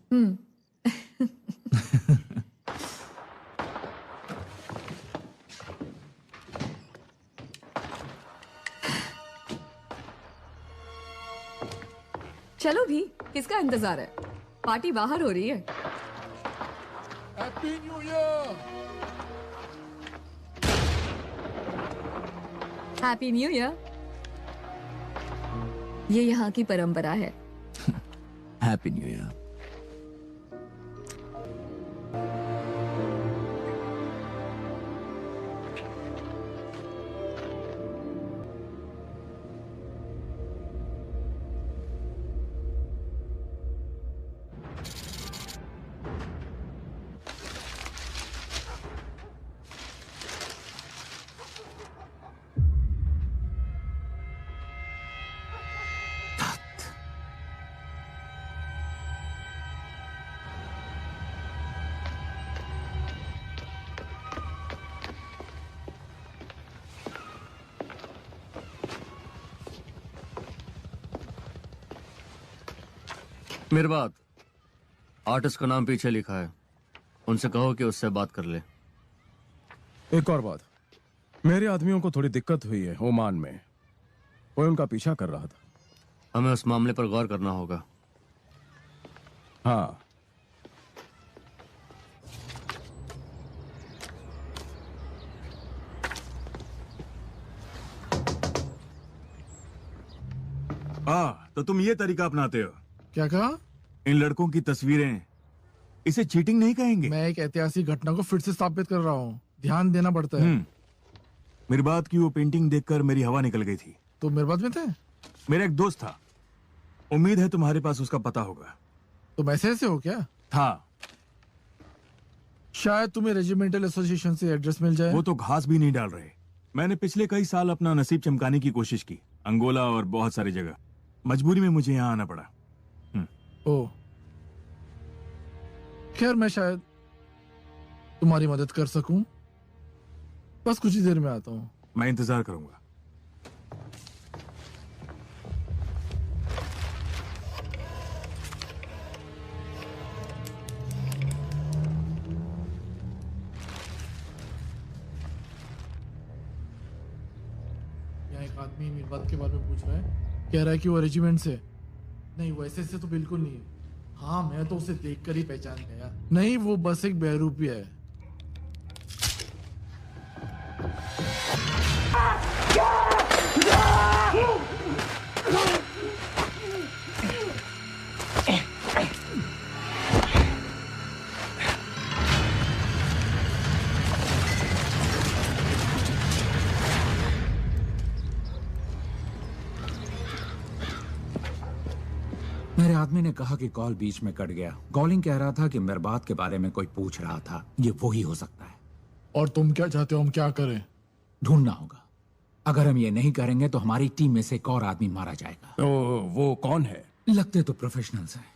चलो भी, किसका इंतजार है? पार्टी बाहर हो रही है। Happy new year. Happy new year. ये यहाँ की परंपरा है। Happy new year. मेरे बात आर्टिस्ट का नाम पीछे लिखा है, उनसे कहो कि उससे बात कर ले। एक और बात, मेरे आदमियों को थोड़ी दिक्कत हुई है ओमान में, वो उनका पीछा कर रहा था। हमें उस मामले पर गौर करना होगा। हाँ, तो तुम ये तरीका अपनाते हो? क्या कहा? इन लड़कों की तस्वीरें, इसे चीटिंग नहीं कहेंगे। मैं एक ऐतिहासिक घटना को फिर से स्थापित कर रहा हूँ, ध्यान देना पड़ता है। मेरी बात की वो पेंटिंग देखकर मेरी हवा निकल गई थी। तो मेरे बात में थे? मेरा एक दोस्त था, उम्मीद है तुम्हारे पास उसका पता होगा। तो मैसेज से हो क्या? था। शायद तुम्हें रेजिमेंटल एसोसिएशन से एड्रेस मिल जाए। वो तो घास भी नहीं डाल रहे। मैंने पिछले कई साल अपना नसीब चमकाने की कोशिश की, अंगोला और बहुत सारी जगह। मजबूरी में मुझे यहाँ आना पड़ा। ओ, खैर मैं शायद तुम्हारी मदद कर सकूं। बस कुछ ही देर में आता हूं। मैं इंतजार करूंगा। यहाँ एक आदमी मेरी बात के बारे में पूछ रहा है, कह रहा है कि वो रेजिमेंट से। नहीं, वैसे से तो बिल्कुल नहीं है। हाँ, मैं तो उसे देखकर ही पहचान गया। नहीं, वो बस एक बहरूपी है। मेरे आदमी ने कहा कि कॉल बीच में कट गया। कॉलिंग कह रहा था कि मेरबात के बारे में कोई पूछ रहा था। ये वो ही हो सकता है। और तुम क्या चाहते हो हम क्या करें? ढूंढना होगा। अगर हम ये नहीं करेंगे तो हमारी टीम में से एक और आदमी मारा जाएगा। तो वो कौन है? लगते तो प्रोफेशनल्स हैं।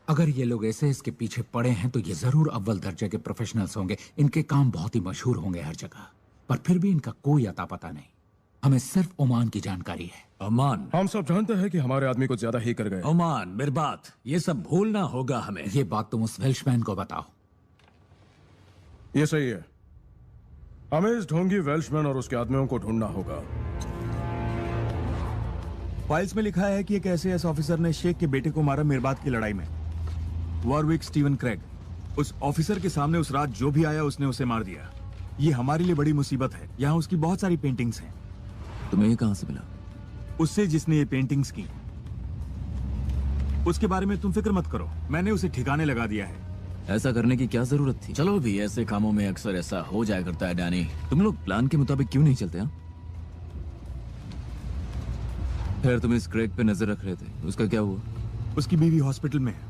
अगर ये लोग ऐसे इसके पीछे पड़े हैं तो ये जरूर अव्वल दर्जे के प्रोफेशनल्स होंगे। इनके काम बहुत ही मशहूर होंगे हर जगह, पर फिर भी इनका कोई अता पता नहीं। हमें सिर्फ ओमान की जानकारी है। ओमान? हम सब जानते हैं कि हमारे आदमी को ज्यादा ही कर गए। ओमान, मेरी बात, ये सब भूलना होगा हमें। ये बात तुम उस वेल्शमैन को बताओ। ये सही है, हमें इस ढोंगी वेल्शमैन और उसके आदमियों को ढूंढना होगा। फाइल्स में लिखा है कि एक एसएएस ऑफिसर ने शेख के बेटे को मारा मेरबात की लड़ाई में। Warwick Steven Craig. उस ऑफिसर के सामने उस रात जो भी आया उसने उसे मार दिया। ये हमारे लिए बड़ी मुसीबत है। यहाँ उसकी बहुत सारी पेंटिंग्स हैं। तुम्हें ये कहां से मिला? उससे जिसने ये पेंटिंग्स की। उसके बारे में तुम फिक्र मत करो, मैंने उसे ठिकाने लगा दिया है। ऐसा करने की क्या जरूरत थी? चलो भी, ऐसे कामों में अक्सर ऐसा हो जाया करता है डैनी। तुम लोग प्लान के मुताबिक क्यों नहीं चलते? खैर, तुम इस क्रेग पे नजर रख रहे थे, उसका क्या हुआ? उसकी बीवी हॉस्पिटल में है।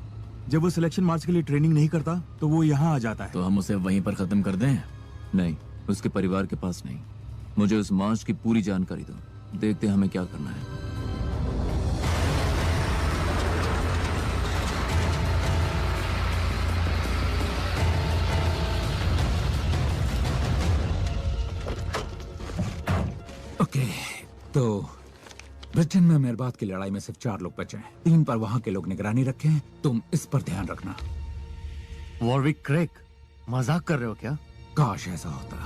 जब वो सिलेक्शन मार्च के लिए ट्रेनिंग नहीं करता तो वो यहाँ आ जाता है। तो हम उसे वहीं पर खत्म कर दें? नहीं, उसके परिवार के पास नहीं। मुझे उस मार्च की पूरी जानकारी दो, देखते हैं हमें क्या करना है। ओके, तो ब्रिटेन में मेरबात की लड़ाई में सिर्फ 4 लोग बचे हैं। 3 पर वहां के लोग निगरानी रखे हैं। तुम इस पर ध्यान रखना। वॉरविक क्रेग, मजाक कर रहे हो क्या? काश ऐसा होता।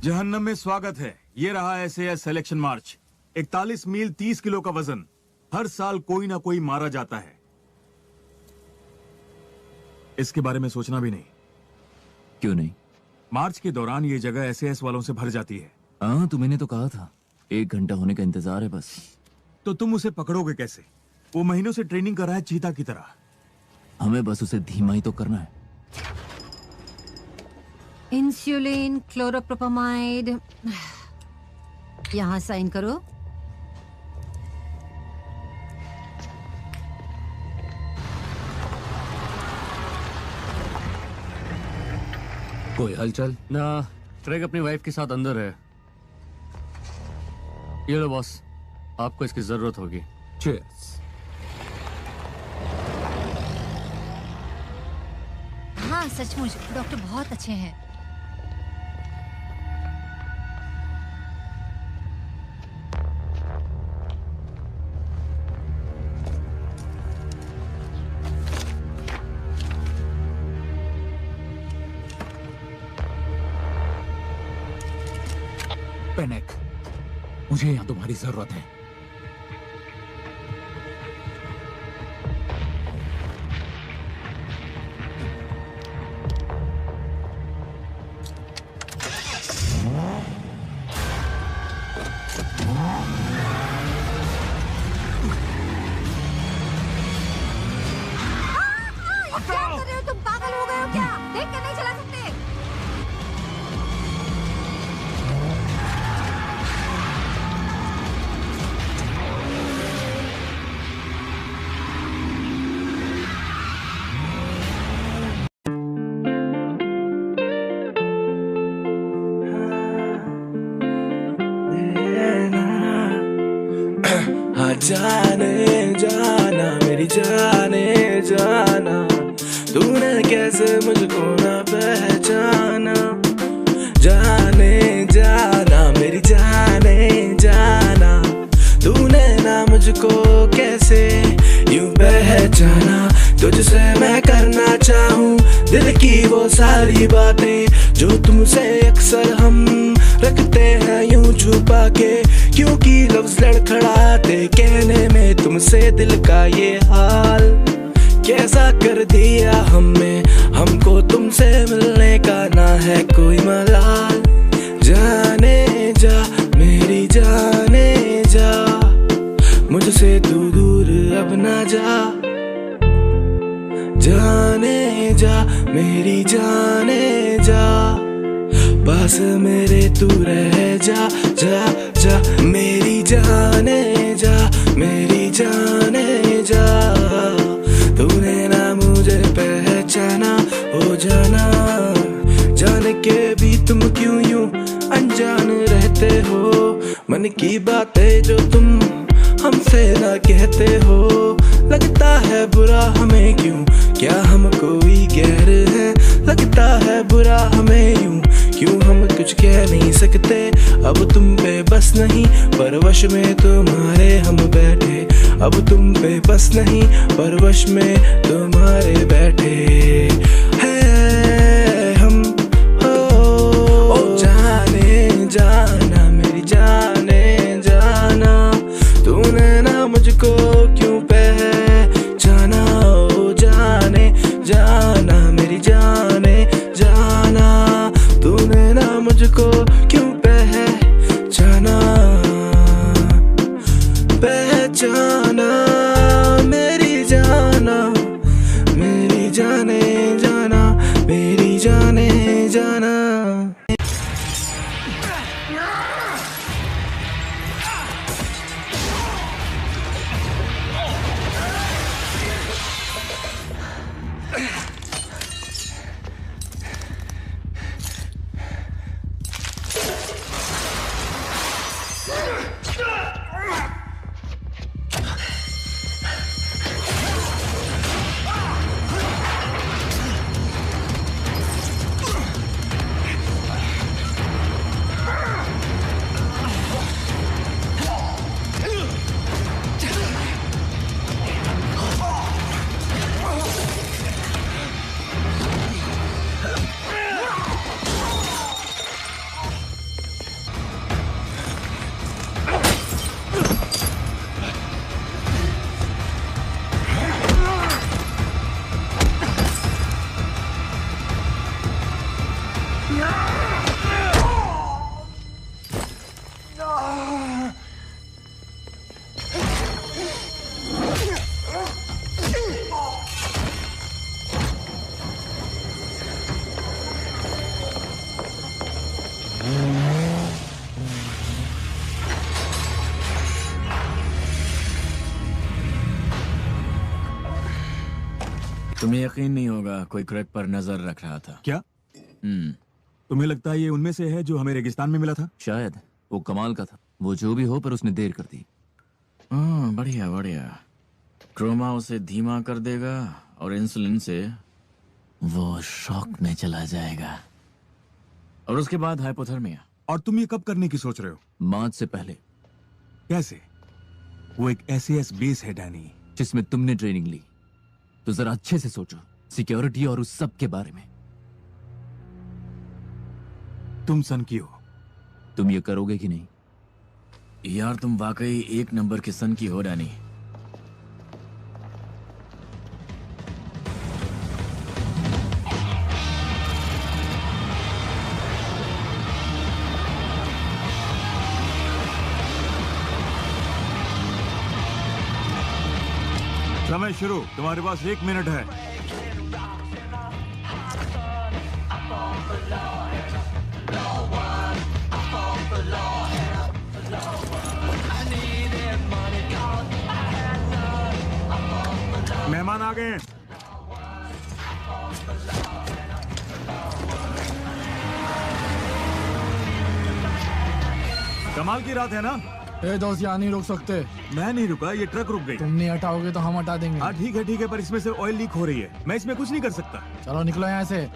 जहन्नम में स्वागत है। ये रहा एसएएस सिलेक्शन मार्च। 41 मील 30 किलो का वजन। हर साल कोई ना कोई मारा जाता है। इसके बारे में सोचना भी नहीं। क्यों नहीं? मार्च के दौरान ये जगह एसएएस वालों से भर जाती है। हाँ, तुमने तो कहा था 1 घंटा होने का इंतजार है बस। तो तुम उसे पकड़ोगे कैसे? वो महीनों से ट्रेनिंग कर रहा है चीता की तरह। हमें बस उसे धीमा ही तो करना है। इंसुलिन, क्लोरोप्रोपामाइड, यहाँ साइन करो। कोई हलचल? ना, ट्रेग अपनी वाइफ के साथ अंदर है। ये लो बॉस, आपको इसकी जरूरत होगी। चीयर्स। हाँ सचमुच डॉक्टर बहुत अच्छे हैं। पेनेक, मुझे यहाँ तुम्हारी जरूरत है। क्या कर रहे हो तुम? पागल हो गए हो क्या? देख कर नहीं चला सकते। हाँ जाने जाना मेरी जाने जाना, तूने कैसे मुझको ना पहचाना। जाने जाना मेरी जाने जाना, तूने ना मुझको कैसे यूं पहचाना। तुझसे मैं करना चाहूँ दिल की वो सारी बातें जो तुमसे अक्सर हम रखते हैं यूं छुपा के, क्योंकि लफ्ज लड़खड़ाते कहने में तुमसे दिल का ये हाल। कैसा कर दिया हमको तुमसे मिलने का ना है कोई मलाल। जाने जा मेरी जाने जा, मुझसे तू दूर अब ना जा। जाने जा मेरी जाने जा, बस मेरे तू रह जा जा जा। मेरी जाने जा मेरी जाने जा, तूने ना मुझे पहचाना हो जाना। जान के भी तुम क्यों यूं अनजान रहते हो, मन की बातें जो तुम हमसे ना कहते हो। लगता है बुरा हमें क्यों, क्या हम कोई गैर है? लगता है बुरा हमें यूं, क्यों हम कुछ कह नहीं सकते। अब तुम पे बस नहीं परवश में तुम्हारे हम बैठे। अब तुम पे बस नहीं परवश में तुम्हारे बैठे हैं हम। ओ जाने जाना मेरी जाने जाना, तूने ना मुझको क्यों पहचाना। ओ जाने जाना मेरी जाने जाना, तूने ना मुझको क्यों पहचाना। पहचाना मेरी जाना, मेरी जाने जाना, मेरी जाने जाना। यकीन नहीं होगा, कोई क्रैक पर नजर रख रहा था। क्या? तुम्हें लगता है ये उनमें से है जो हमें रेगिस्तान में मिला था? शायद। वो कमाल का था। वो जो भी हो, पर उसने देर कर दी। बढ़िया बढ़िया। ट्रोमा उसे धीमा कर देगा और इंसुलिन से वो शॉक में चला जाएगा, और उसके बाद हाइपोथर्मिया। और तुम ये कब करने की सोच रहे हो? मौत से पहले। कैसे? वो एक SAS बेस है डैनी, जिसमें तुमने ट्रेनिंग ली। तो जरा अच्छे से सोचो, सिक्योरिटी और उस सब के बारे में। तुम सन की हो। तुम ये करोगे कि नहीं? यार तुम वाकई एक नंबर के सन की हो डैनी। समय शुरू। तुम्हारे पास 1 मिनट है। मेहमान आ गए हैं। कमाल की रात है ना? दोस्त यहाँ नहीं रुक सकते। मैं नहीं रुका, ये ट्रक रुक गई। तुम नहीं हटाओगे तो हम हटा देंगे। हाँ ठीक है, पर इसमें से ऑयल लीक हो रही है। मैं इसमें कुछ नहीं कर सकता। चलो निकलो यहाँ से।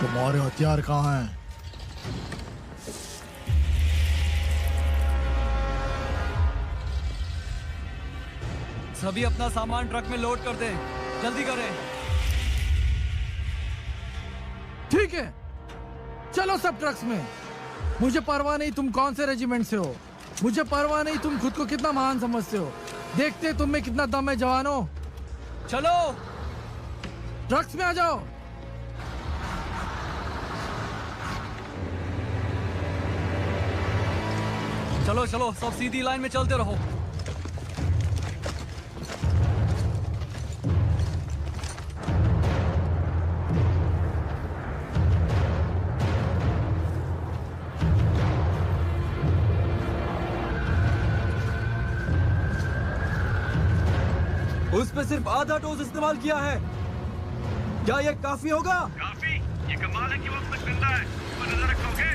तुम्हारे हथियार कहाँ हैं? सभी अपना सामान ट्रक में लोड कर दें। जल्दी करें। ठीक है, चलो सब ट्रक्स में। मुझे परवाह नहीं तुम कौन से रेजिमेंट से हो। मुझे परवाह नहीं तुम खुद को कितना महान समझते हो। देखते तुम में कितना दम है जवानों। चलो ट्रक्स में आ जाओ। चलो चलो, सब सीधी लाइन में चलते रहो। उस पे सिर्फ आधा डोज इस्तेमाल किया है। क्या ये काफी होगा? काफी? ये कमाल है कि वो अब तक जिंदा है। पर नजर रखोगे?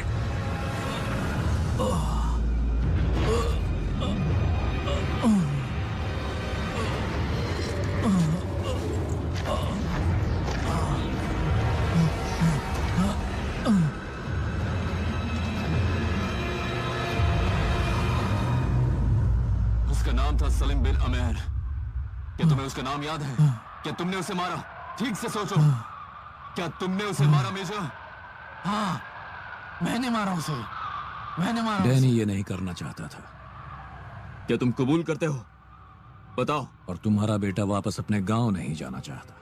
उसका नाम था सलीम बिन अमेर। क्या तुम्हें उसका नाम याद है? क्या तुमने उसे मारा? ठीक से सोचो। क्या तुमने उसे मारा मेजर? हाँ, मैंने मारा उसे। मैंने मारा उसे। डैनी ये नहीं करना चाहता था। क्या तुम कबूल करते हो? बताओ। और तुम्हारा बेटा वापस अपने गांव नहीं जाना चाहता।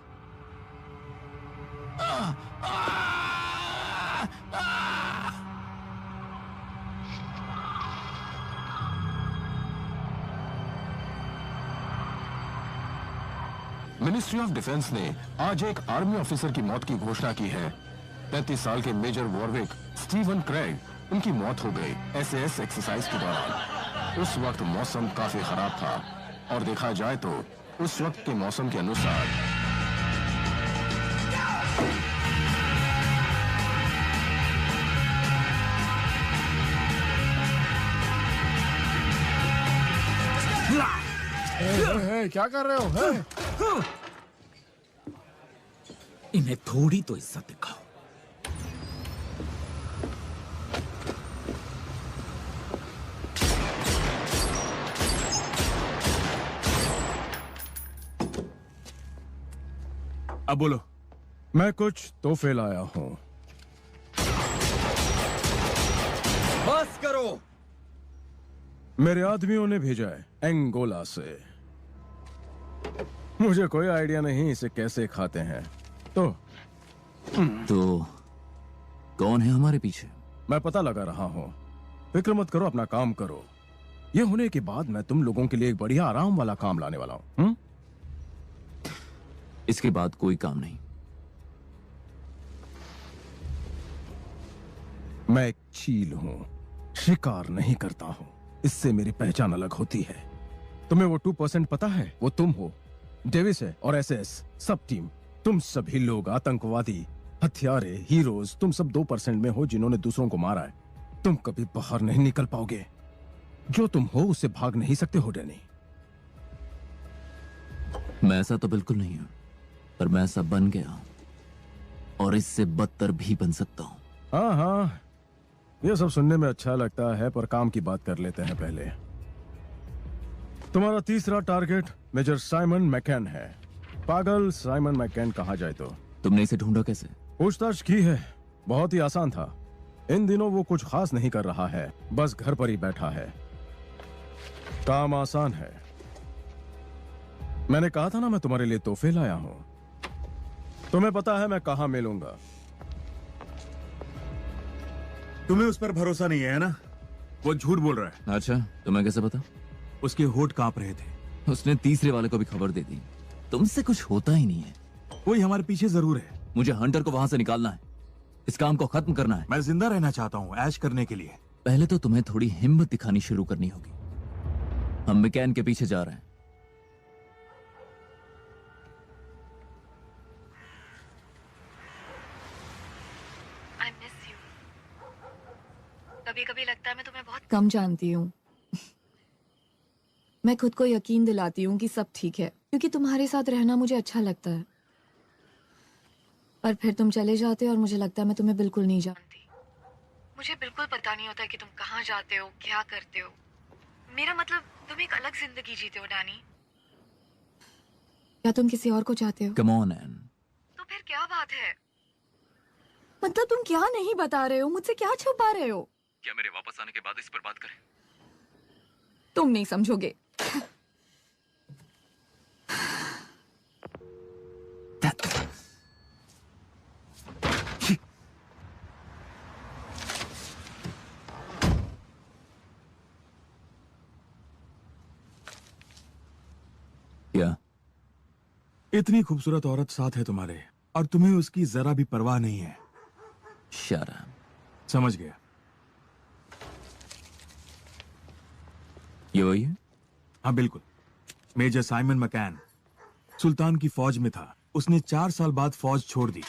मिनिस्ट्री ऑफ डिफेंस ने आज एक आर्मी ऑफिसर की मौत की घोषणा की है। 33 साल के मेजर वॉरविक स्टीवन क्रेग उनकी मौत हो गई SAS एक्सरसाइज के दौरान। उस वक्त मौसम काफी खराब था और देखा जाए तो उस वक्त के मौसम के अनुसार क्या कर रहे हो? इन्हें थोड़ी तो इज्जत दिखाओ। अब बोलो। मैं कुछ तोहफे लाया हूं। बस करो। मेरे आदमियों ने भेजा है एंगोला से। मुझे कोई आइडिया नहीं इसे कैसे खाते हैं। तो कौन है हमारे पीछे? मैं पता लगा रहा हूं। फिक्र मत करो, अपना काम करो। ये होने के बाद मैं तुम लोगों के लिए एक बढ़िया आराम वाला काम लाने वाला हूं। इसके बाद कोई काम नहीं। मैं एक चील हूं, शिकार नहीं करता हूं। इससे मेरी पहचान अलग होती है। तुम्हें वो 2% पता है? वो तुम हो, डेविस है और एसएस सब टीम। तुम सभी लोग आतंकवादी, हथियारे, हीरोज, तुम सब 2% में हो जिन्होंने दूसरों को मारा है। तुम कभी बाहर नहीं निकल पाओगे। जो तुम हो उससे भाग नहीं सकते हो डैनी। मैं ऐसा तो बिल्कुल नहीं हूं, पर मैं ऐसा बन गया हूं और इससे बदतर भी बन सकता हूं। हाँ हाँ, ये सब सुनने में अच्छा लगता है, पर काम की बात कर लेते हैं पहले। तुम्हारा तीसरा टारगेट मेजर साइमन मैकैन है। पागल साइमन मैकैन कहा जाए तो। तुमने इसे ढूंढा कैसे? पूछताछ की है, बहुत ही आसान था। इन दिनों वो कुछ खास नहीं कर रहा है, बस घर पर ही बैठा है। काम आसान है। मैंने कहा था ना मैं तुम्हारे लिए तोहफे लाया हूं। तुम्हें पता है मैं कहां मिलूंगा। तुम्हें उस पर भरोसा नहीं है ना? वो झूठ बोल रहा है। अच्छा, तुम्हें कैसे पता? उसके होठ कांप रहे थे। उसने तीसरे वाले को भी खबर दे दी। तुमसे कुछ होता ही नहीं है। कोई हमारे पीछे जरूर है। मुझे हंटर को वहां से निकालना है। इस काम को खत्म करना है। मैं जिंदा रहना चाहता हूँ, ऐश करने के लिए। पहले तो तुम्हें थोड़ी हिम्मत दिखानी शुरू करनी होगी। हम मैकैन के पीछे जा रहे हैं। I miss you. कभी-कभी लगता है मैं तुम्हें बहुत कम जानती हूँ। मैं खुद को यकीन दिलाती हूँ कि सब ठीक है, क्योंकि तुम्हारे साथ रहना मुझे अच्छा लगता है। पर फिर तुम चले जाते हो और मुझे लगता है मैं तुम्हें बिल्कुल नहीं जानती। मुझे बिल्कुल पता नहीं होता कि तुम कहाँ जाते हो, क्या करते हो। मेरा मतलब तुम एक अलग जिंदगी जीते हो डैनी। क्या तुम किसी और को चाहते हो? Come on, Ann. तो फिर क्या बात है? मतलब तुम क्या नहीं बता रहे हो? मुझसे क्या छुपा रहे हो? क्या मेरे वापस आने के बाद इस पर बात करें? तुम नहीं समझोगे। क्या? इतनी खूबसूरत औरत साथ है तुम्हारे और तुम्हें उसकी जरा भी परवाह नहीं है। Shut up. समझ गया। ये वही है? हाँ बिल्कुल। मेजर साइमन मैकैन सुल्तान की फौज में था। उसने 4 साल बाद फौज छोड़ दी।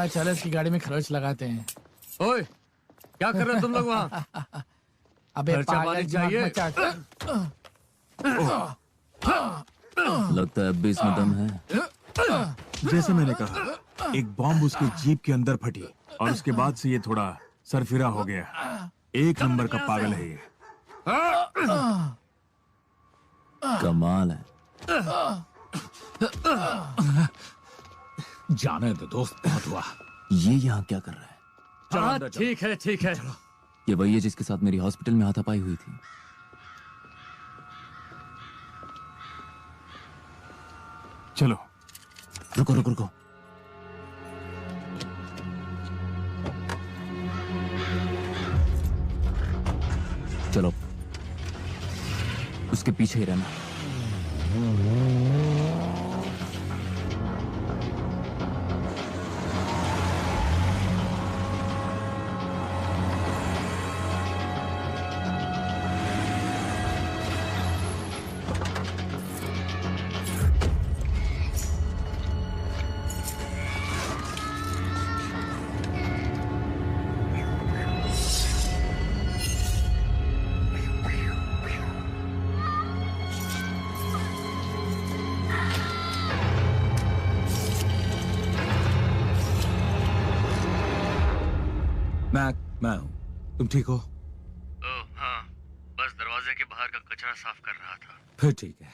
चलो इसकी गाड़ी में खर्च लगाते हैं। ओए, क्या कर रहे हो तुम लोग वहाँ? अबे खर्चा पागल, पानी दिमाग चाहिए। में क्या- लगता है अब भी इसमें दम है। जैसे मैंने कहा, एक बॉम्ब उसके जीप के अंदर फटी और उसके बाद से ये थोड़ा सरफिरा हो गया। एक नंबर का पागल है ये। कमाल है। जाने दो दोस्त, बहुत हुआ। ये यहाँ क्या कर रहा है? हाँ, ठीक है ठीक है। ये वही है जिसके साथ मेरी हॉस्पिटल में हाथापाई हुई थी। चलो। रुको रुको रुको। चलो, उसके पीछे ही रहना। मैं हूं। तुम ठीक हो? हाँ, बस दरवाजे के बाहर का कचरा साफ कर रहा था। फिर ठीक है।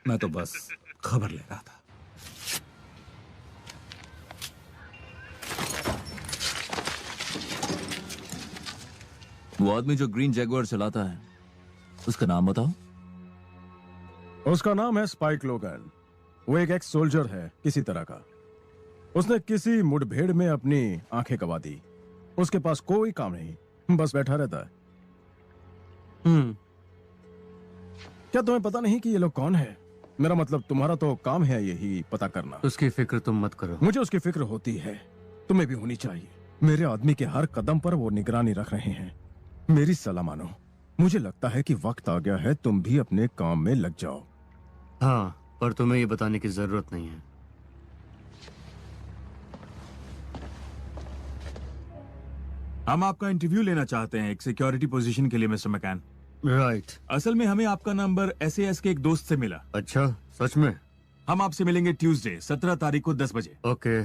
मैं तो बस खबर ले रहा था। वो आदमी जो ग्रीन जैगुआर चलाता है, उसका नाम बताओ। उसका नाम है स्पाइक लोगन। वो एक एक्स सोल्जर है किसी तरह का। उसने किसी मुठभेड़ में अपनी आंखें गंवा दी। उसके पास कोई काम नहीं, बस बैठा रहता है। क्या तुम्हें पता नहीं कि ये लोग कौन है? मेरा मतलब तुम्हारा तो काम है यही पता करना। उसकी फिक्र तुम मत करो। मुझे उसकी फिक्र होती है, तुम्हें भी होनी चाहिए। मेरे आदमी के हर कदम पर वो निगरानी रख रहे हैं। मेरी सलाह मानो, मुझे लगता है कि वक्त आ गया है तुम भी अपने काम में लग जाओ। हाँ, पर तुम्हें ये बताने की जरूरत नहीं है। हम आपका इंटरव्यू लेना चाहते हैं एक सिक्योरिटी पोजीशन के लिए मिस्टर मैकैन। राइट। असल में हमें आपका नंबर SAS के एक दोस्त से मिला। अच्छा, सच में? हम आपसे मिलेंगे ट्यूसडे 17 तारीख को 10 बजे। ओके।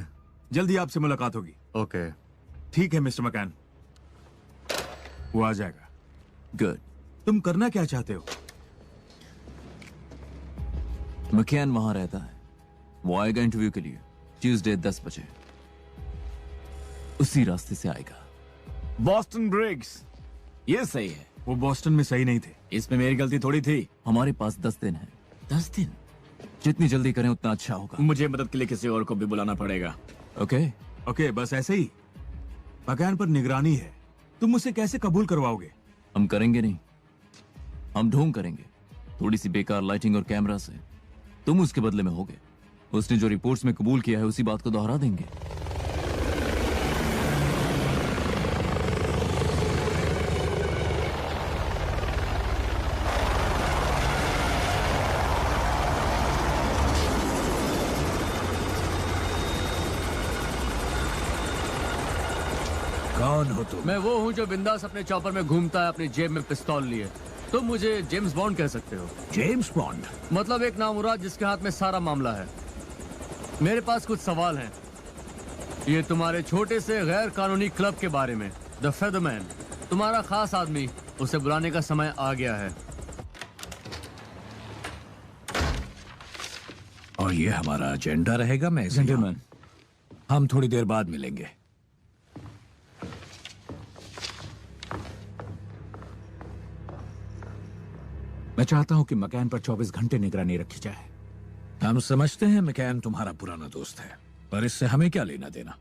जल्दी आपसे मुलाकात होगी। ओके। ठीक है मिस्टर मैकैन, वो आ जाएगा। गुड। तुम करना क्या चाहते हो? मैकैन वहां रहता है, वो आएगा इंटरव्यू के लिए ट्यूसडे 10 बजे। उसी रास्ते से आएगा। बॉस्टन ब्रिग्स, ये सही है। वो बॉस्टन में सही नहीं थे। इसमें मेरी गलती थोड़ी थी। हमारे पास 10 दिन है। 10 दिन? जितनी जल्दी करें उतना अच्छा होगा। मुझे मदद के लिए किसी और को भी बुलाना पड़ेगा। ओके ओके, बस ऐसे ही। मैकैन पर निगरानी है, तुम उसे कैसे कबूल करवाओगे? हम करेंगे नहीं, हम ढोंग करेंगे। थोड़ी सी बेकार लाइटिंग और कैमरा से तुम उसके बदले में होगे। उसने जो रिपोर्ट्स में कबूल किया है उसी बात को दोहरा देंगे। कौन हो तुम? मैं वो हूँ जो बिंदास अपने चॉपर में घूमता है, अपनी जेब में पिस्तौल लिए। तुम मुझे जेम्स बॉन्ड कह सकते हो। James bond? मतलब एक नामुराद जिसके हाथ में सारा मामला है। मेरे पास कुछ सवाल हैं। ये तुम्हारे छोटे से गैर कानूनी क्लब के बारे में, द फेदरमैन। तुम्हारा खास आदमी, उसे बुलाने का समय आ गया है। और ये हमारा एजेंडा रहेगा। मैं जेंटलमैन, हम थोड़ी देर बाद मिलेंगे। मैं चाहता हूं कि मैकैन पर 24 घंटे निगरानी रखी जाए। हम समझते हैं मैकैन तुम्हारा पुराना दोस्त है, पर इससे हमें क्या लेना देना?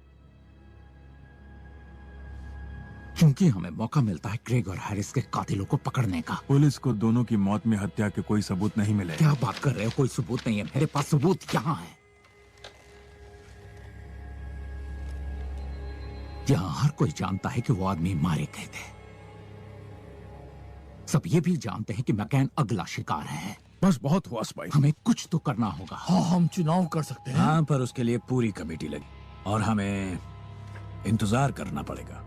क्योंकि हमें मौका मिलता है क्रेग और हैरिस के कातिलों को पकड़ने का। पुलिस को दोनों की मौत में हत्या के कोई सबूत नहीं मिले। क्या बात कर रहे हो? कोई सबूत नहीं है। मेरे पास सबूत यहाँ है। यहाँ हर कोई जानता है कि वो आदमी मारे गए थे। सब ये भी जानते हैं कि मैकैन अगला शिकार है। बस बहुत हुआ स्पाइक। हमें कुछ तो करना होगा। हाँ, हम चुनाव कर सकते हैं। हाँ, पर उसके लिए पूरी कमेटी लगी और हमें इंतजार करना पड़ेगा।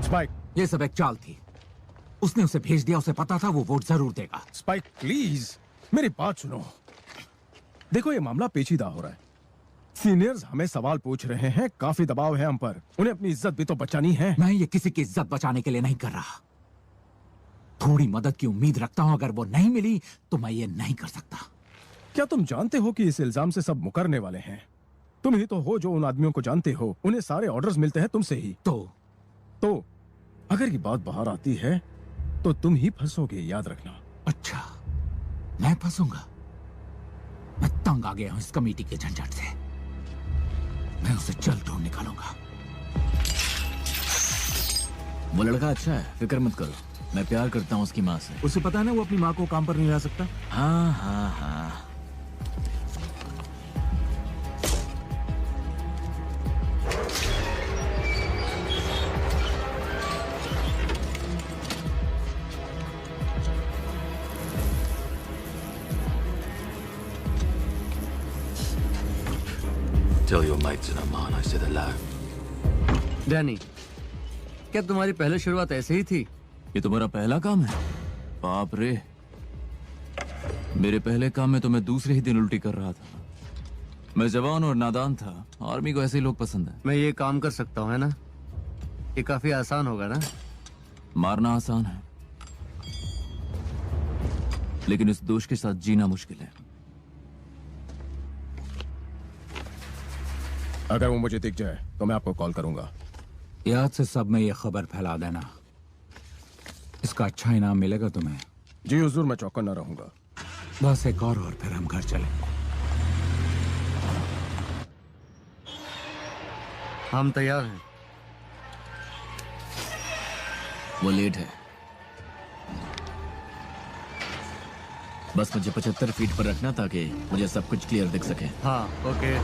स्पाइक, ये सब एक चाल थी। उसने उसे भेज दिया, उसे पता था वो वोट जरूर देगा। स्पाइक प्लीज मेरी बात सुनो। देखो ये मामला पेचीदा हो रहा है। सीनियर्स हमें सवाल पूछ रहे हैं, काफी दबाव है हम पर। उन्हें अपनी इज्जत भी तो बचानी है। मैं ये किसी की इज्जत बचाने के लिए नहीं कर रहा। थोड़ी मदद की उम्मीद रखता हूं। अगर वो नहीं मिली तो मैं ये नहीं कर सकता। क्या तुम जानते हो कि इस इल्जाम से सब मुकरने वाले हैं? तुम ही तो हो जो उन आदमियों को जानते हो। उन्हें सारे ऑर्डर्स मिलते हैं तुमसे ही। तो अगर ये बात बाहर आती है तो तुम ही फंसोगे, याद रखना। अच्छा, मैं फंसूंगा? मैं तंग आ गया हूं इस कमेटी के झंझट से। मैं उसे जल्द ढूंढ निकालूंगा। वो लड़का अच्छा है, फिक्र मत करो। मैं प्यार करता हूँ उसकी माँ से। उसे पता है ना वो अपनी माँ को काम पर नहीं ला सकता। हाँ हाँ हाँ। Tell your mates in Oman I said hello. Danny, क्या तुम्हारी पहले शुरुआत ऐसे ही थी? ये तुम्हारा पहला काम है? बाप रे, मेरे पहले काम में तो मैं दूसरे ही दिन उल्टी कर रहा था। मैं जवान और नादान था। आर्मी को ऐसे लोग पसंद है। मैं ये काम कर सकता हूँ, है ना? ये काफी आसान होगा ना? मारना आसान है, लेकिन इस दोष के साथ जीना मुश्किल है। अगर वो मुझे दिख जाए तो मैं आपको कॉल करूंगा। याद से सब में ये खबर फैला देना। इसका अच्छा इनाम मिलेगा तुम्हें। जी हुजूर, मैं चौकन्ना रहूंगा। बस एक और फिर हम घर चले। हम तैयार हैं। वो लेट है, बस मुझे 75 फीट पर रखना ताकि मुझे सब कुछ क्लियर दिख सके। हाँ, ओके।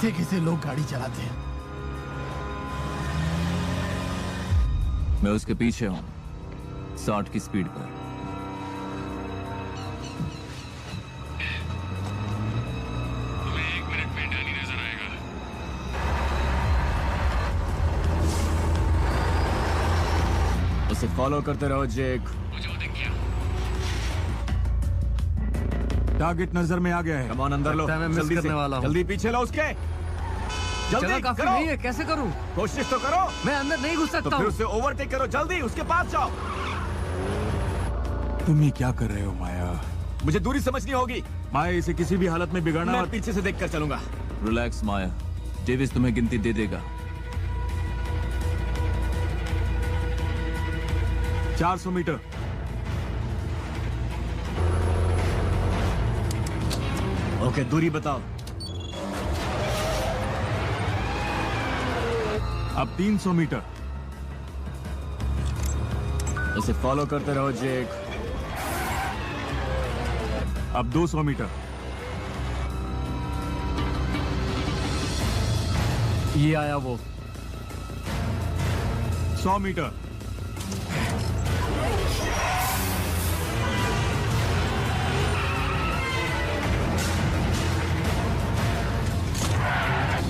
कैसे कैसे लोग गाड़ी चलाते हैं। मैं उसके पीछे हूं, 60 की स्पीड पर। तुम्हें 1 मिनट में डैनी नजर आएगा। उसे फॉलो करते रहो जेक। मुझे वो दिख गया। टारगेट नजर में आ गया है। कमान अंदर लो, लगता है मैं मिस जल्दी करने से, वाला हूं। जल्दी पीछे लो उसके। जगह जल्दी काफी करो। नहीं है, कैसे करूं? कोशिश तो करो। मैं अंदर नहीं घुस तो सकता फिर हूं। उसे ओवरटेक करो, जल्दी उसके पास जाओ। तुम ये क्या कर रहे हो माया? मुझे दूरी समझनी होगी। माया, इसे किसी भी हालत में बिगाड़ना मैं मत। पीछे से देखकर चलूंगा। रिलैक्स माया, डेविस तुम्हें गिनती दे देगा। 400 मीटर। ओके, दूरी बताओ। अब 300 मीटर। उसे फॉलो करते रहो जेक। अब 200 मीटर। ये आया वो। 100 मीटर।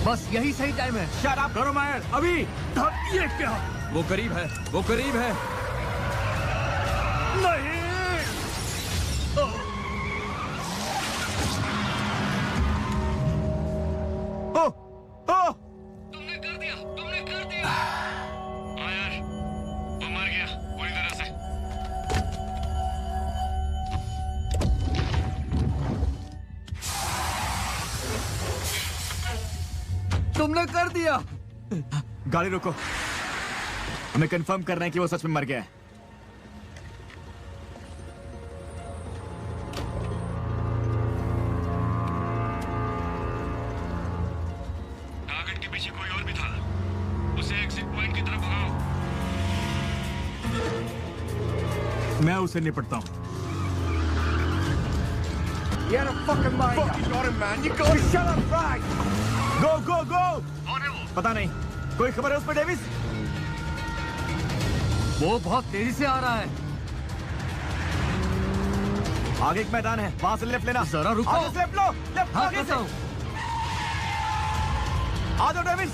बस यही सही टाइम है। शट अप करो मायर, अभी। ये क्या? वो करीब है, वो करीब है। नहीं। तुमने कर दिया, तुमने कर दिया। हाँ यार, वो मर गया पूरी तरह से। तुमने कर दिया। गाड़ी रोको, हमें कंफर्म करना है कि वो सच में मर गया है। टारगेट के पीछे कोई और भी था, उसे एग्जिट पॉइंट की तरफ भगाओ। मैं उसे निपटता हूँ। You had a fucking mind. Fuck, you got him, man. You got him. Shut up, Frank. गो गो गो। कौन है वो? पता नहीं, कोई खबर है उस पर डेविस? वो बहुत तेजी से आ रहा है। आगे एक मैदान है, वहां से लेफ्ट लेना। जरा रुको। आगे से लेफ्ट लो, लेफ्ट हाँ, आगे करता से। हूं। आ जाओ डेविस।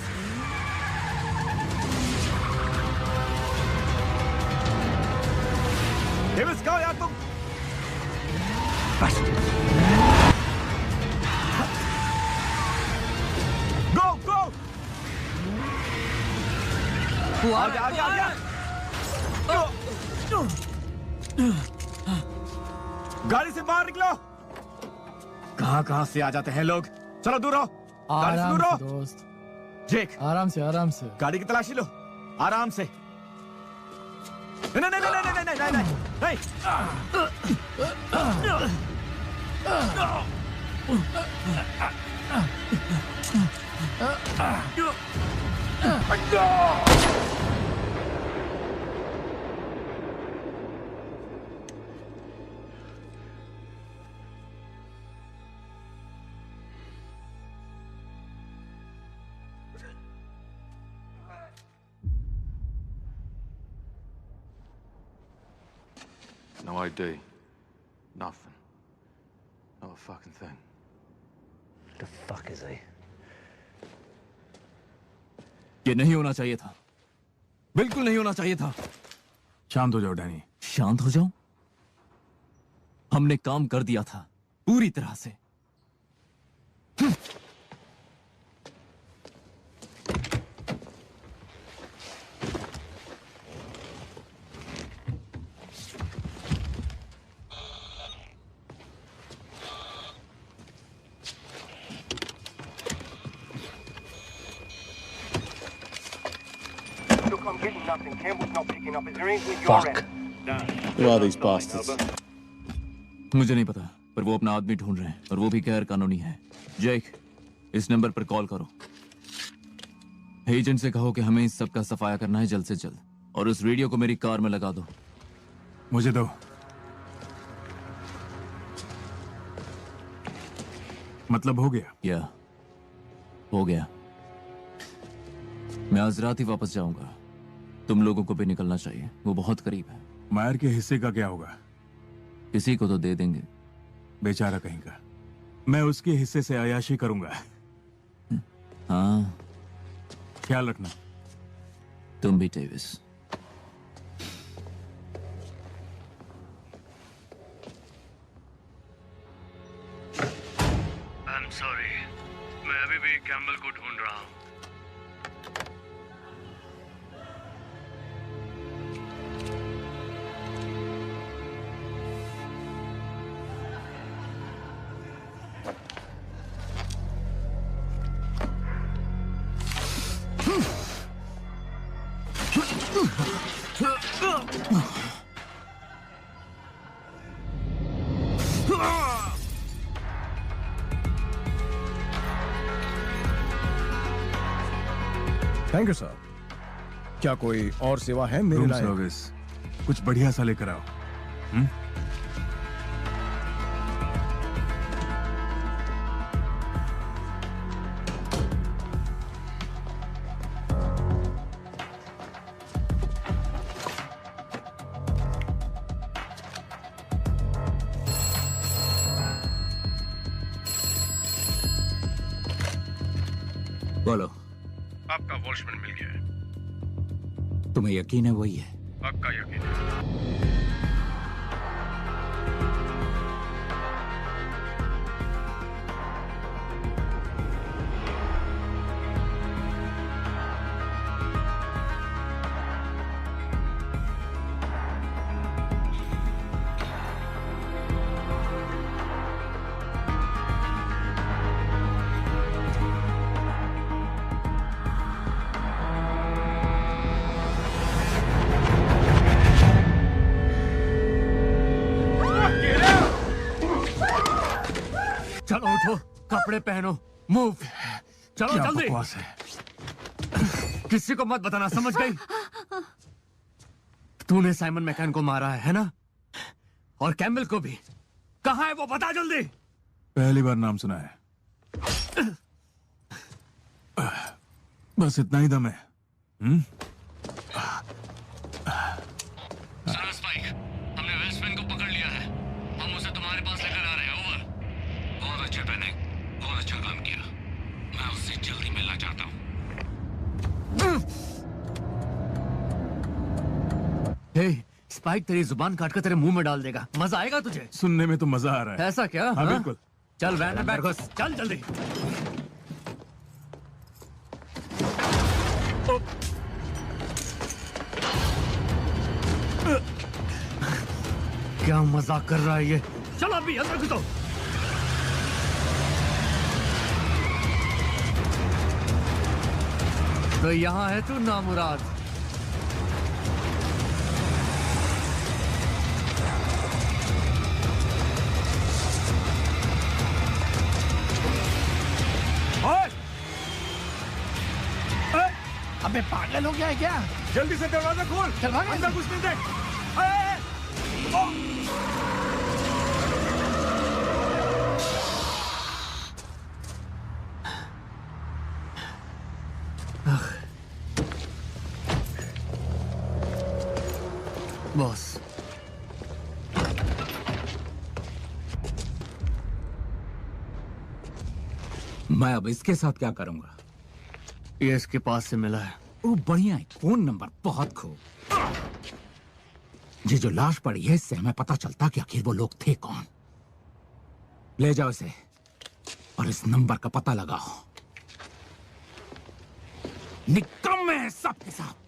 डेविस कहो यार तुम। गो गो। आगे आगे आगे। गाड़ी से बाहर निकलो। कहां से आ जाते हैं लोग? चलो दूर रहो, गाड़ी से दूर आराम रहो। से दोस्त, जेक, आराम से आराम से। गाड़ी की तलाशी लो, आराम से। नहीं नहीं नहीं नहीं नहीं नहीं नहीं नहीं। No ID. Nothing. Not a fucking thing. The fuck is he? ये नहीं होना चाहिए था, बिल्कुल नहीं होना चाहिए था। शांत हो जाओ डैनी। शांत हो जाओ? हमने काम कर दिया था पूरी तरह से। I'm getting nothing. Campbell's not picking up. Is there anything at your Fuck. end? Who are these bastards? मुझे नहीं पता, पर वो अपना आदमी ढूंढ रहे हैं और वो भी गैर कानूनी है। जेक, इस नंबर पर कॉल करो। एजेंट से कहो कि हमें इस सब का सफाया करना है जल्द से जल्द, और उस रेडियो को मेरी कार में लगा दो। मुझे दो। मतलब हो गया? या हो गया। मैं आज रात ही वापस जाऊंगा। तुम लोगों को भी निकलना चाहिए, वो बहुत करीब है। मायर के हिस्से का क्या होगा? किसी को तो दे देंगे। बेचारा कहीं का। मैं उसके हिस्से से अयाशी करूंगा। हाँ, ख्याल रखना। तुम भी डेविस। I'm sorry. मैं अभी भी कैम्बल को ढूंढ रहा हूँ। Thank you sir. क्या कोई और सेवा है मेरे रूम लायक? सर्विस कुछ बढ़िया सा लेकर आओ। बोलो। आपका वॉचमैन मिल गया है। तुम्हें यकीन है वही है? पक्का यकीन है। चलो उठो, कपड़े पहनो, मूव। चलो क्या जल्दी। बकवास है। किसी को मत बताना, समझ गई? तूने साइमन मैकन को मारा है ना? और कैम्बल को भी। कहाँ है वो, बता जल्दी। पहली बार नाम सुना है। बस इतना ही दम है। सुनो स्पाइक, हमने वेस्टमैन को पकड़ लिया है। हम उसे तुम्हारे पास लेकर आ रहे हैं। ओवर। बहुत अच्छे पहने, बहुत अच्छा काम किया। मैं उससे जल्दी मिलना चाहता हूँ। हे, स्पाइक तेरी जुबान काटकर तेरे मुंह में डाल देगा। मजा आएगा तुझे? सुनने में तो मजा आ रहा है। ऐसा क्या? हाँ, बिल्कुल। चल वैन में बैठ, घुस। चल जल्दी। क्या मजाक कर रहा है ये? चलो अभी अंदर घुसो। तो यहाँ है तू नामुराद। अबे पागल हो गया है क्या? जल्दी से दरवाजा खोल। चल भाग अंदर घुसने दे। बॉस, मैं अब इसके साथ क्या करूंगा? ये इसके पास से मिला है। ओ बढ़िया है, फोन नंबर बहुत खूब। ये जो लाश पड़ी है इससे हमें पता चलता कि आखिर वो लोग थे कौन। ले जाओ इसे और इस नंबर का पता लगाओ। निकम्मे हैं सब के सब।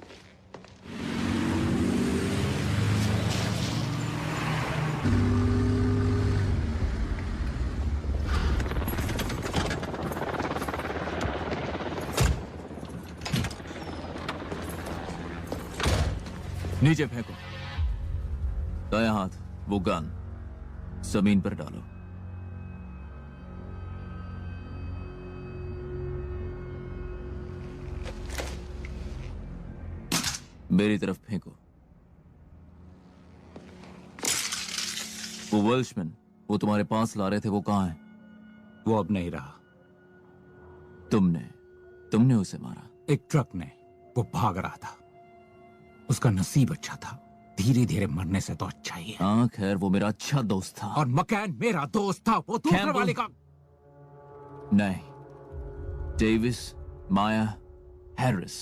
नीचे फेंको। दायां हाथ वो गन जमीन पर डालो। मेरी तरफ फेंको। वो वेल्शमैन वो तुम्हारे पास ला रहे थे, वो कहां है? वो अब नहीं रहा। तुमने उसे मारा? एक ट्रक ने। वो भाग रहा था। उसका नसीब अच्छा था, धीरे धीरे मरने से तो अच्छा ही है। हाँ खैर, वो मेरा अच्छा दोस्त था। और मकैन मेरा दोस्त था। वो दूसरे वाले का नहीं। डेविस, माया, हैरिस,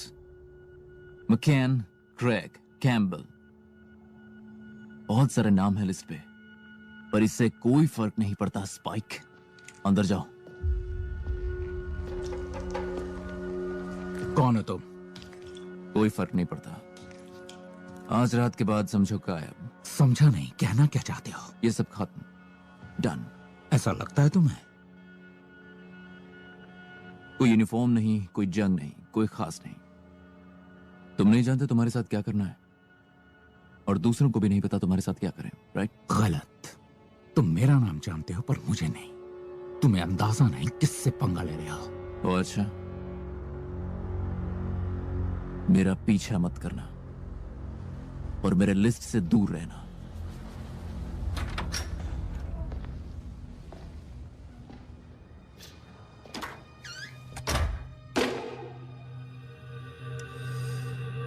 मकैन, क्रेग, कैम्बल, बहुत सारे नाम है लिस्ट पे, पर इससे कोई फर्क नहीं पड़ता। स्पाइक, अंदर जाओ। कौन हो तुम? कोई फर्क नहीं पड़ता। आज रात के बाद समझो गायब। समझा नहीं, कहना क्या चाहते हो? ये सब खत्म, डन। ऐसा लगता है तुम्हें? कोई यूनिफॉर्म नहीं, कोई जंग नहीं, कोई खास नहीं। तुम नहीं जानते तुम्हारे साथ क्या करना है, और दूसरों को भी नहीं पता तुम्हारे साथ क्या करें, राइट? गलत। तुम मेरा नाम जानते हो पर मुझे नहीं। तुम्हें अंदाजा नहीं किससे पंगा ले रहे हो। ओ अच्छा, मेरा पीछा मत करना और मेरे लिस्ट से दूर रहना।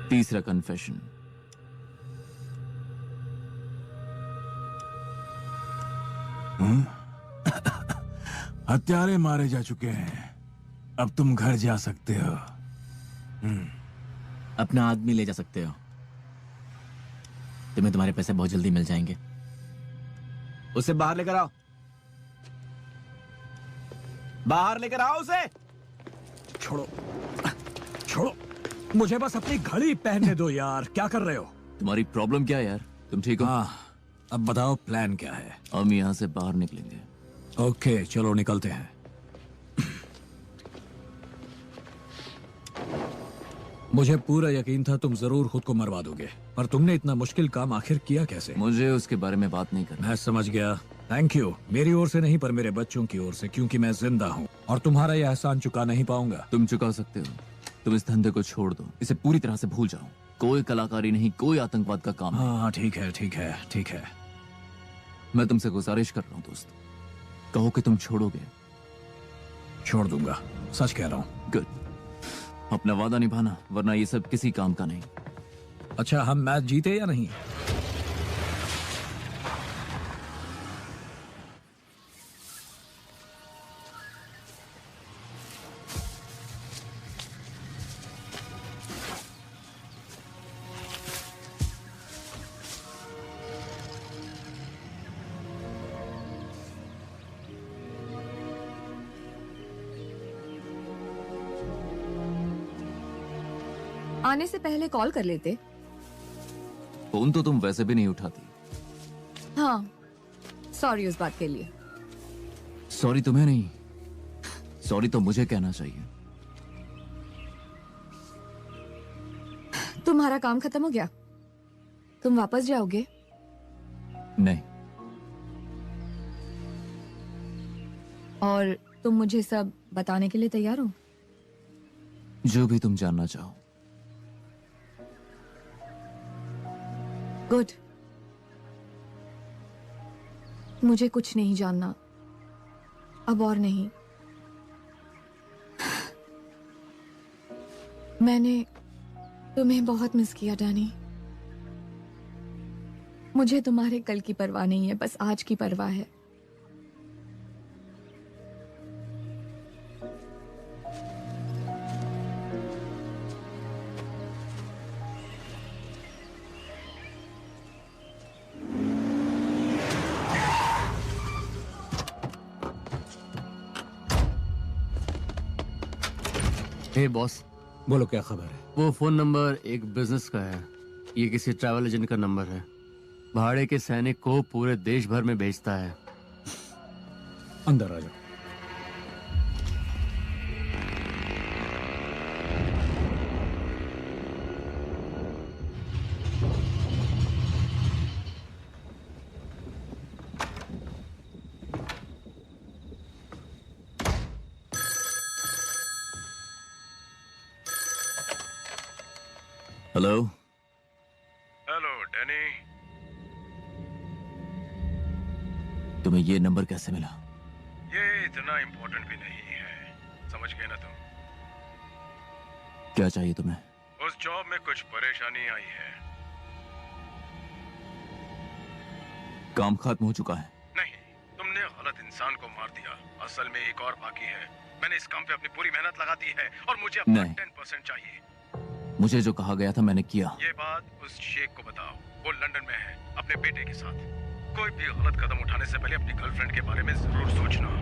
तीसरा कन्फेशन। हत्यारे मारे जा चुके हैं, अब तुम घर जा सकते हो। अपना आदमी ले जा सकते हो। तुम्हें तुम्हारे पैसे बहुत जल्दी मिल जाएंगे। उसे बाहर लेकर आओ। बाहर लेकर आओ उसे। छोड़ो छोड़ो, मुझे बस अपनी घड़ी पहनने दो यार। क्या कर रहे हो? तुम्हारी प्रॉब्लम क्या है यार? तुम ठीक हो? हाँ, अब बताओ प्लान क्या है? हम यहाँ से बाहर निकलेंगे। ओके चलो निकलते हैं। मुझे पूरा यकीन था तुम जरूर खुद को मरवा दोगे, पर तुमने इतना मुश्किल काम आखिर किया कैसे? मुझे उसके बारे में बात नहीं करना। मैं समझ गया, थैंक यू। मेरी ओर से नहीं पर मेरे बच्चों की ओर से, क्योंकि मैं जिंदा हूँ और तुम्हारा यह एहसान चुका नहीं पाऊंगा। तुम चुका सकते हो। तुम इस धंधे को छोड़ दो, इसे पूरी तरह से भूल जाओ। कोई कलाकारी नहीं, कोई आतंकवाद का काम नहीं। हाँ ठीक है ठीक है ठीक है। मैं तुमसे गुजारिश कर रहा हूँ दोस्त, कहो कि तुम छोड़ोगे। छोड़ दूंगा, सच कह रहा हूँ। गुड। अपना वादा निभाना, वरना ये सब किसी काम का नहीं। अच्छा, हम मैच जीते या नहीं? आने से पहले कॉल कर लेते। फोन तो तुम वैसे भी नहीं उठाती। हाँ, सॉरी उस बात के लिए। सॉरी तुम्हें नहीं, सॉरी तो मुझे कहना चाहिए। तुम्हारा काम खत्म हो गया? तुम वापस जाओगे? नहीं। और तुम मुझे सब बताने के लिए तैयार हो? जो भी तुम जानना चाहो। गुड। मुझे कुछ नहीं जानना अब, और नहीं। मैंने तुम्हें बहुत मिस किया डैनी। मुझे तुम्हारे कल की परवाह नहीं है, बस आज की परवाह है। हे बॉस, बोलो क्या खबर है? वो फोन नंबर एक बिजनेस का है। ये किसी ट्रैवल एजेंट का नंबर है। भाड़े के सैनिक को पूरे देश भर में भेजता है। अंदर आ जाओ। हेलो। Hello Danny. तुम्हें ये नंबर कैसे मिला? ये इतना इम्पोर्टेंट भी नहीं है, समझ गए ना तुम? क्या चाहिए तुम्हें? उस जॉब में कुछ परेशानी आई है। काम खत्म हो चुका है? नहीं, तुमने गलत इंसान को मार दिया। असल में एक और बाकी है। मैंने इस काम पे अपनी पूरी मेहनत लगा दी है और मुझे अपना 10% चाहिए। मुझे जो कहा गया था मैंने किया। ये बात उस शेख को बताओ, वो लंदन में है अपने बेटे के साथ। कोई भी गलत कदम उठाने से पहले अपनी गर्लफ्रेंड के बारे में जरूर सोचना।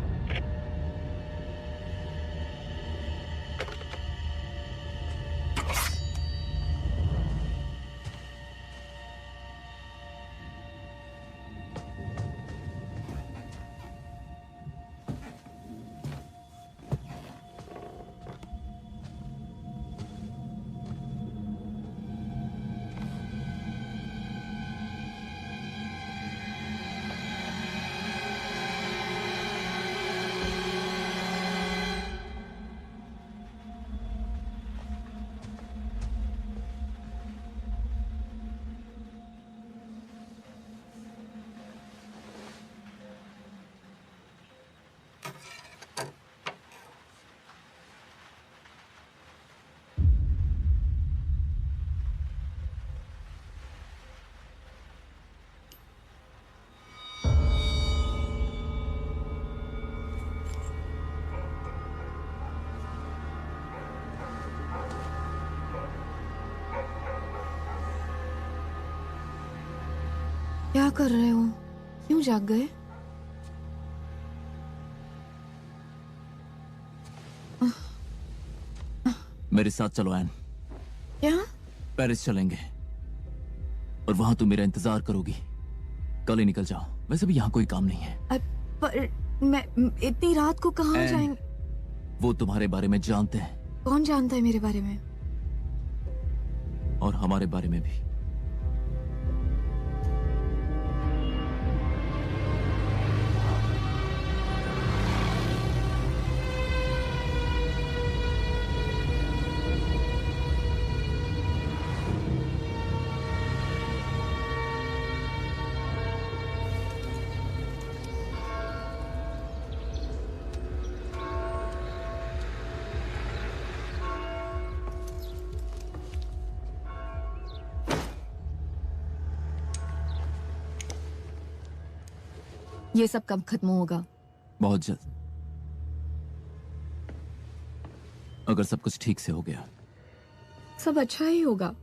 क्या कर रहे हो? क्यों जाग गए? मेरे साथ चलो एन। क्या? पेरिस चलेंगे और वहां तुम मेरा इंतजार करोगी। कल ही निकल जाओ, वैसे भी यहाँ कोई काम नहीं है। पर मैं इतनी रात को कहाँ जाएंगे? वो तुम्हारे बारे में जानते हैं। कौन जानता है मेरे बारे में? और हमारे बारे में भी। ये सब कब खत्म होगा? बहुत जल्द, अगर सब कुछ ठीक से हो गया। सब अच्छा ही होगा।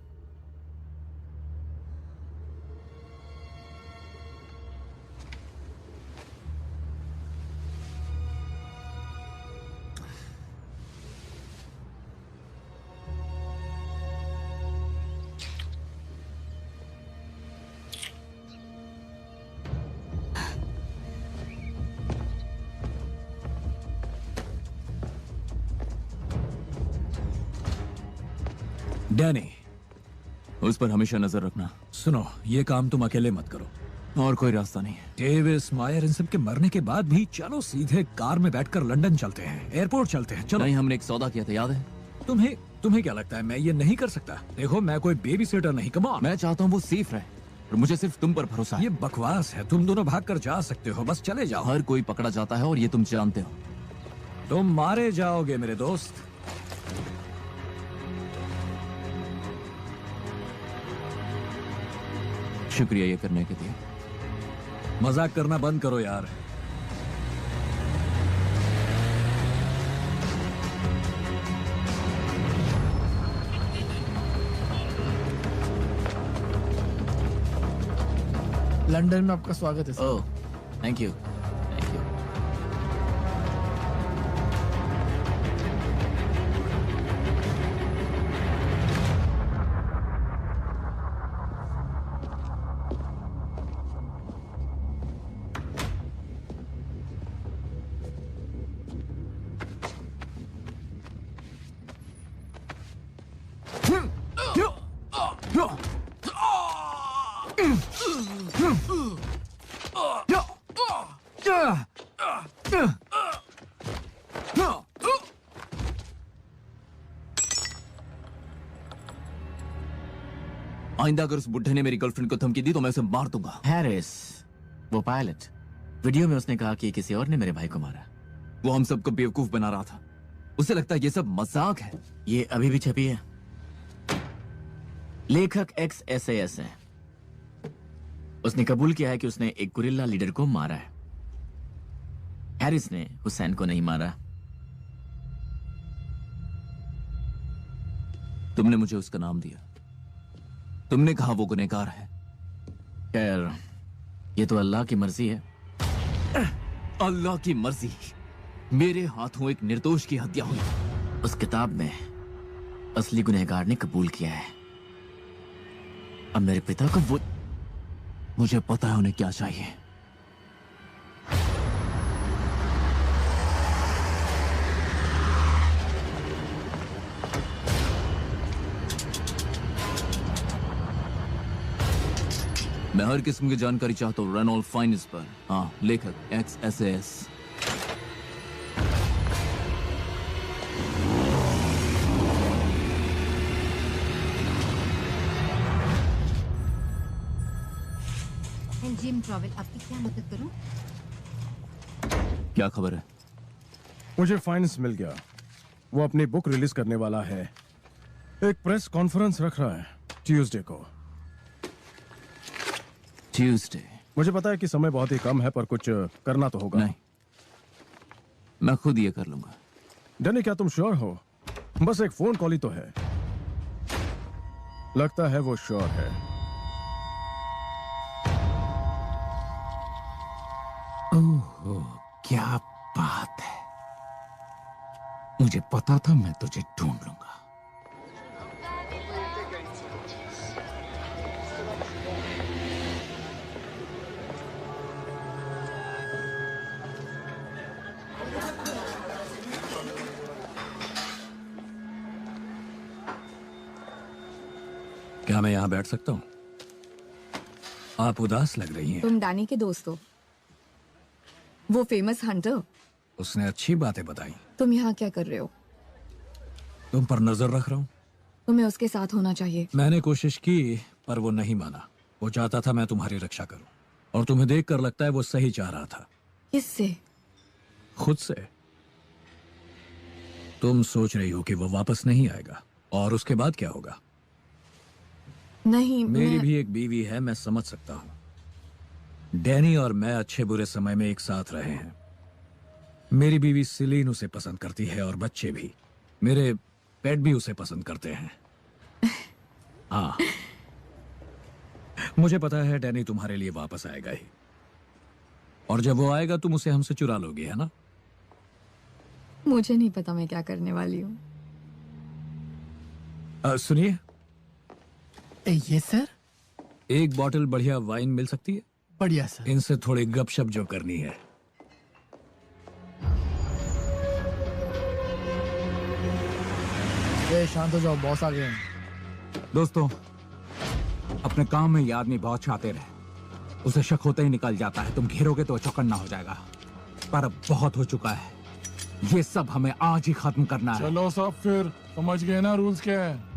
डैनी, उस पर हमेशा नजर रखना। सुनो, ये काम तुम अकेले मत करो। और कोई रास्ता नहीं है। डेविस, मायर, इन सब के मरने के बाद भी चलो सीधे कार में बैठकर लंदन चलते हैं, एयरपोर्ट चलते हैं। चलो। नहीं, हमने एक सौदा किया था, याद है? तुम्हें क्या लगता है मैं ये नहीं कर सकता? देखो, मैं कोई बेबी सिटर नहीं। Come on. मैं चाहता हूँ वो सेफ रहे और मुझे सिर्फ तुम पर भरोसा है। ये बकवास है। तुम दोनों भाग कर जा सकते हो, बस चले जाओ। हर कोई पकड़ा जाता है और ये तुम जानते हो। तुम मारे जाओगे मेरे दोस्त। शुक्रिया ये करने के लिए। मजाक करना बंद करो यार। लंदन में आपका स्वागत है। ओह, थैंक यू। आइंदा अगर उस बुड्ढे ने मेरी गर्लफ्रेंड को धमकी दी तो मैं उसे मार दूंगा। हैरिस, वो पायलट, वीडियो में उसने कहा कि किसी और ने मेरे भाई को मारा। वो हम सबको बेवकूफ बना रहा था। उसे लगता है ये सब मजाक है। ये अभी भी छपी है। लेखक ex-SAS है। उसने कबूल किया है कि उसने एक गुरिल्ला लीडर को मारा है। हैरिस ने हुसैन को नहीं मारा। तुमने मुझे उसका नाम दिया। तुमने कहा वो गुनहगार है। खैर, ये तो अल्लाह की मर्जी है। अल्लाह की मर्जी। मेरे हाथों एक निर्दोष की हत्या हुई। उस किताब में असली गुनहगार ने कबूल किया है। अब मेरे पिता को वो, मुझे पता है उन्हें क्या चाहिए। मैं हर किस्म की जानकारी चाहता हूँ रेनॉल्ड फाइनेंस पर। हाँ, लेखक ex-SAS। जिम ट्रैवल, आपकी क्या मदद करूं? क्या खबर है? मुझे फाइनेंस मिल गया। वो अपनी बुक रिलीज करने वाला है। एक प्रेस कॉन्फ्रेंस रख रहा है ट्यूसडे को। ट्यूसडे? मुझे पता है कि समय बहुत ही कम है, पर कुछ करना तो होगा। नहीं, मैं खुद ये कर लूंगा। डैनी, क्या तुम श्योर हो? बस एक फोन कॉल ही तो है। लगता है वो श्योर है। ओह, क्या बात है। मुझे पता था मैं तुझे ढूंढ लूंगा। क्या मैं यहाँ बैठ सकता हूँ? आप उदास लग रही हैं। तुम डैनी के दोस्त हो, वो फेमस हंटर। उसने अच्छी बातें बताई। तुम यहाँ क्या कर रहे हो? तुम पर नजर रख रहा हूँ। तुम्हें उसके साथ होना चाहिए। मैंने कोशिश की, पर वो नहीं माना। वो चाहता था मैं तुम्हारी रक्षा करूं, और तुम्हें देखकर लगता है वो सही चाह रहा था। किससे? खुद से। तुम सोच रही हो कि वो वापस नहीं आएगा, और उसके बाद क्या होगा? नहीं, मेरी भी एक बीवी है, मैं समझ सकता हूं। डैनी और मैं अच्छे बुरे समय में एक साथ रहे हैं। मेरी बीवी सिलीन उसे पसंद करती है, और बच्चे भी। मेरे पेट भी उसे पसंद करते हैं। हाँ, मुझे पता है डैनी तुम्हारे लिए वापस आएगा ही, और जब वो आएगा तुम उसे हमसे चुरा लोगे, है ना? मुझे नहीं पता मैं क्या करने वाली हूँ। सुनिए। ये सर, एक बॉटल बढ़िया वाइन मिल सकती है? बढ़िया सर। इनसे थोड़ी गपशप जो करनी है। शांत हो जाओ, बॉस आ गए हैं। दोस्तों, अपने काम में ये आदमी बहुत शातिर है। उसे शक होते ही निकल जाता है। तुम घेरोगे तो चौकन्ना हो जाएगा। पर अब बहुत हो चुका है। ये सब हमें आज ही खत्म करना है। चलो सब, फिर समझ गए ना रूल्स क्या है?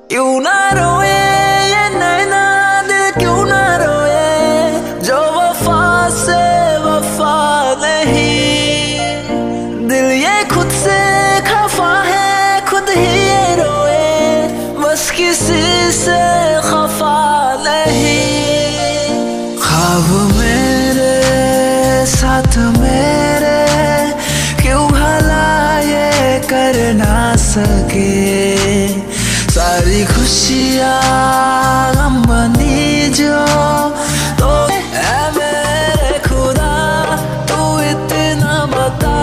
क्यों ना रोए ये नैना दिल, क्यों ना रोए जो वफा से वफा नहीं। दिल ये खुद से खफा है, खुद ही ये रोए, बस किसी से खफा नहीं। ख्वाब मेरे साथ मेरे क्यों भला ये कर ना सके। सारी खुशियाँ गम बनी जो तो ऐ मेरे खुदा तू इतना बता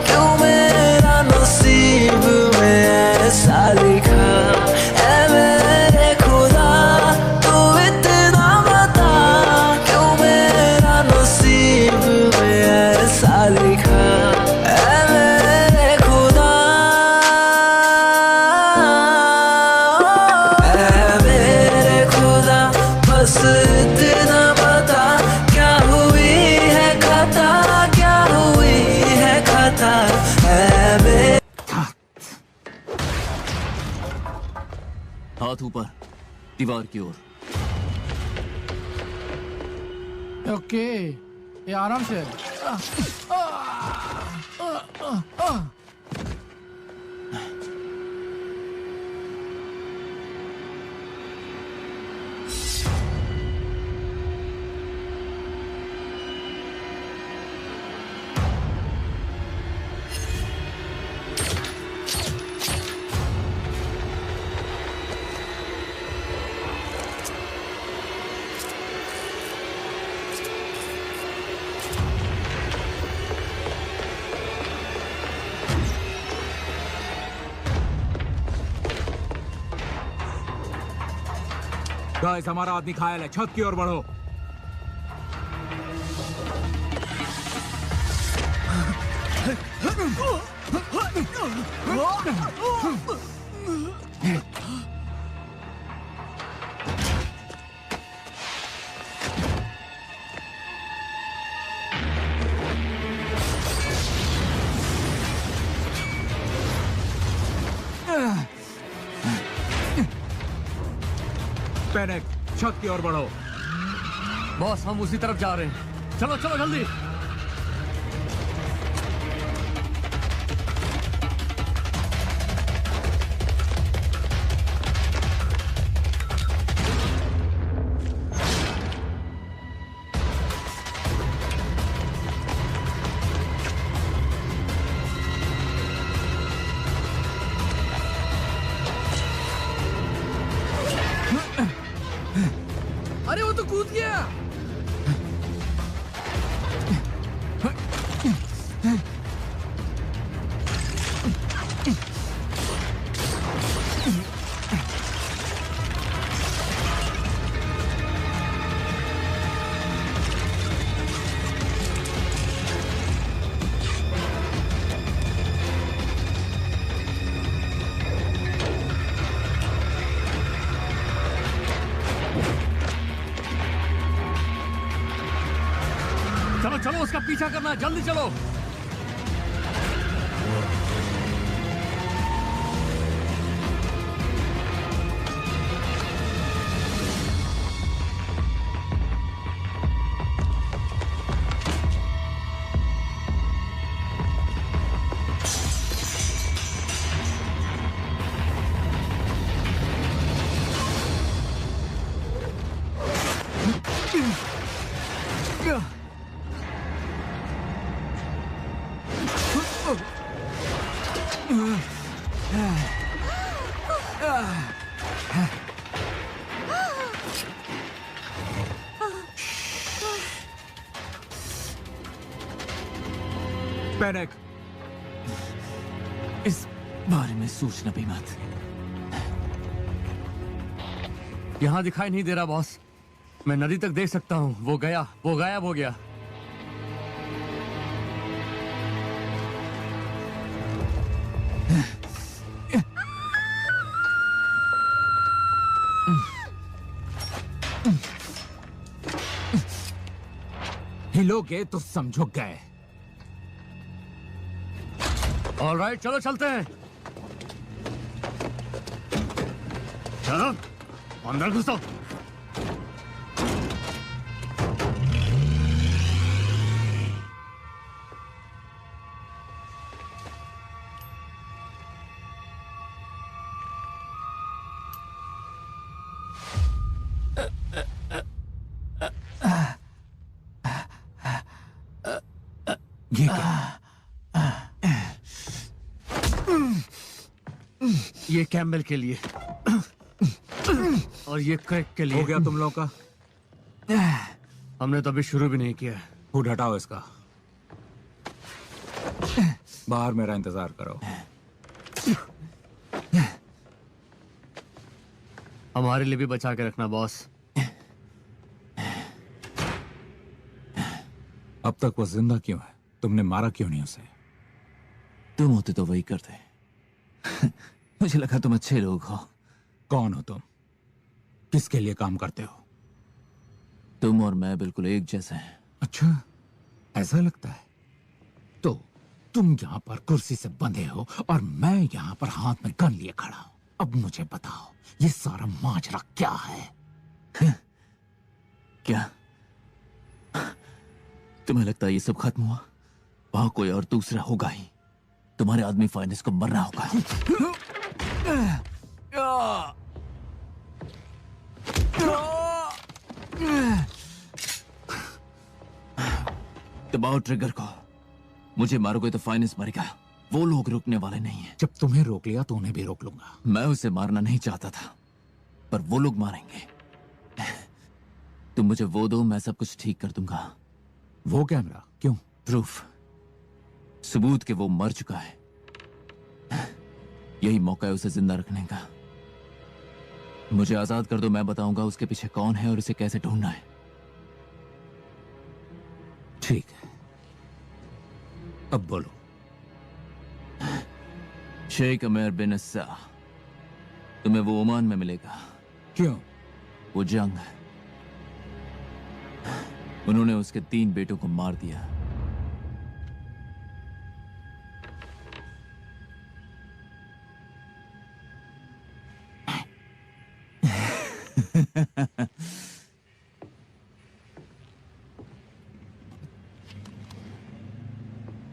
क्यों मेरा नसीब में ऐसा लिखा ऐ मेरे खुदा तू इतना बता क्यों मेरा नसीब में ऐसा लिखा ऐ मेरे खुदा ऐ मेरे खुदा बस इतना बता क्या हुई है खता क्या हुई है खता ऐ मेरे हाथ ऊपर दीवार की ओर। ओके ये आराम से गाइस हमारा आदमी घायल है, छत की ओर बढ़ो। पेनेक, छत की ओर बढ़ो। बॉस हम उसी तरफ जा रहे हैं, चलो चलो जल्दी। अरे वो तो कूद गया। चलो चलो उसका पीछा करना, जल्दी चलो। पेनेक, इस बारे में सोचना भी मत। यहां दिखाई नहीं दे रहा बॉस, मैं नदी तक देख सकता हूं। वो गया, वो गायब हो गया। हिलोगे तो समझो गए। ऑलराइट, चलो चलते हैं। चलो अंदर घुसो। ये क्या? ये कैम्बल के लिए। और ये क्रैक के लिए हो गया तुम लोग का? हमने तो अभी शुरू भी नहीं किया है। फूड हटाओ इसका। बाहर मेरा इंतजार करो। हमारे लिए भी बचा के रखना बॉस। अब तक वो जिंदा क्यों है? तुमने मारा क्यों नहीं उसे? तुम होते तो वही करते। मुझे लगा तुम अच्छे लोग हो। कौन हो तुम? किसके लिए काम करते हो? तुम और मैं बिल्कुल एक जैसे हैं। अच्छा, ऐसा लगता है। तो तुम यहाँ पर कुर्सी से बंधे हो और मैं यहाँ पर हाथ में गन लिए खड़ा हूं। अब मुझे बताओ, ये सारा माजरा क्या है? क्या तुम्हें लगता है ये सब खत्म हुआ? वहां कोई और दूसरा होगा ही। तुम्हारे आदमी फाइनेंस को मरना होगा। दबाओ ट्रिगर को। मुझे मारोगे तो फाइनेंस मरेगा। वो लोग रुकने वाले नहीं हैं। जब तुम्हें रोक लिया तो उन्हें भी रोक लूंगा। मैं उसे मारना नहीं चाहता था, पर वो लोग मारेंगे। तुम मुझे वो दो, मैं सब कुछ ठीक कर दूंगा। वो कैमरा क्यों? प्रूफ, सबूत कि वो मर चुका है। यही मौका है उसे जिंदा रखने का। मुझे आजाद कर दो, मैं बताऊंगा उसके पीछे कौन है और उसे कैसे ढूंढना है। ठीक है, अब बोलो। शेख अमेर बिन अस्सा, तुम्हें वो ओमान में मिलेगा। क्यों? वो जंग, उन्होंने उसके 3 बेटों को मार दिया।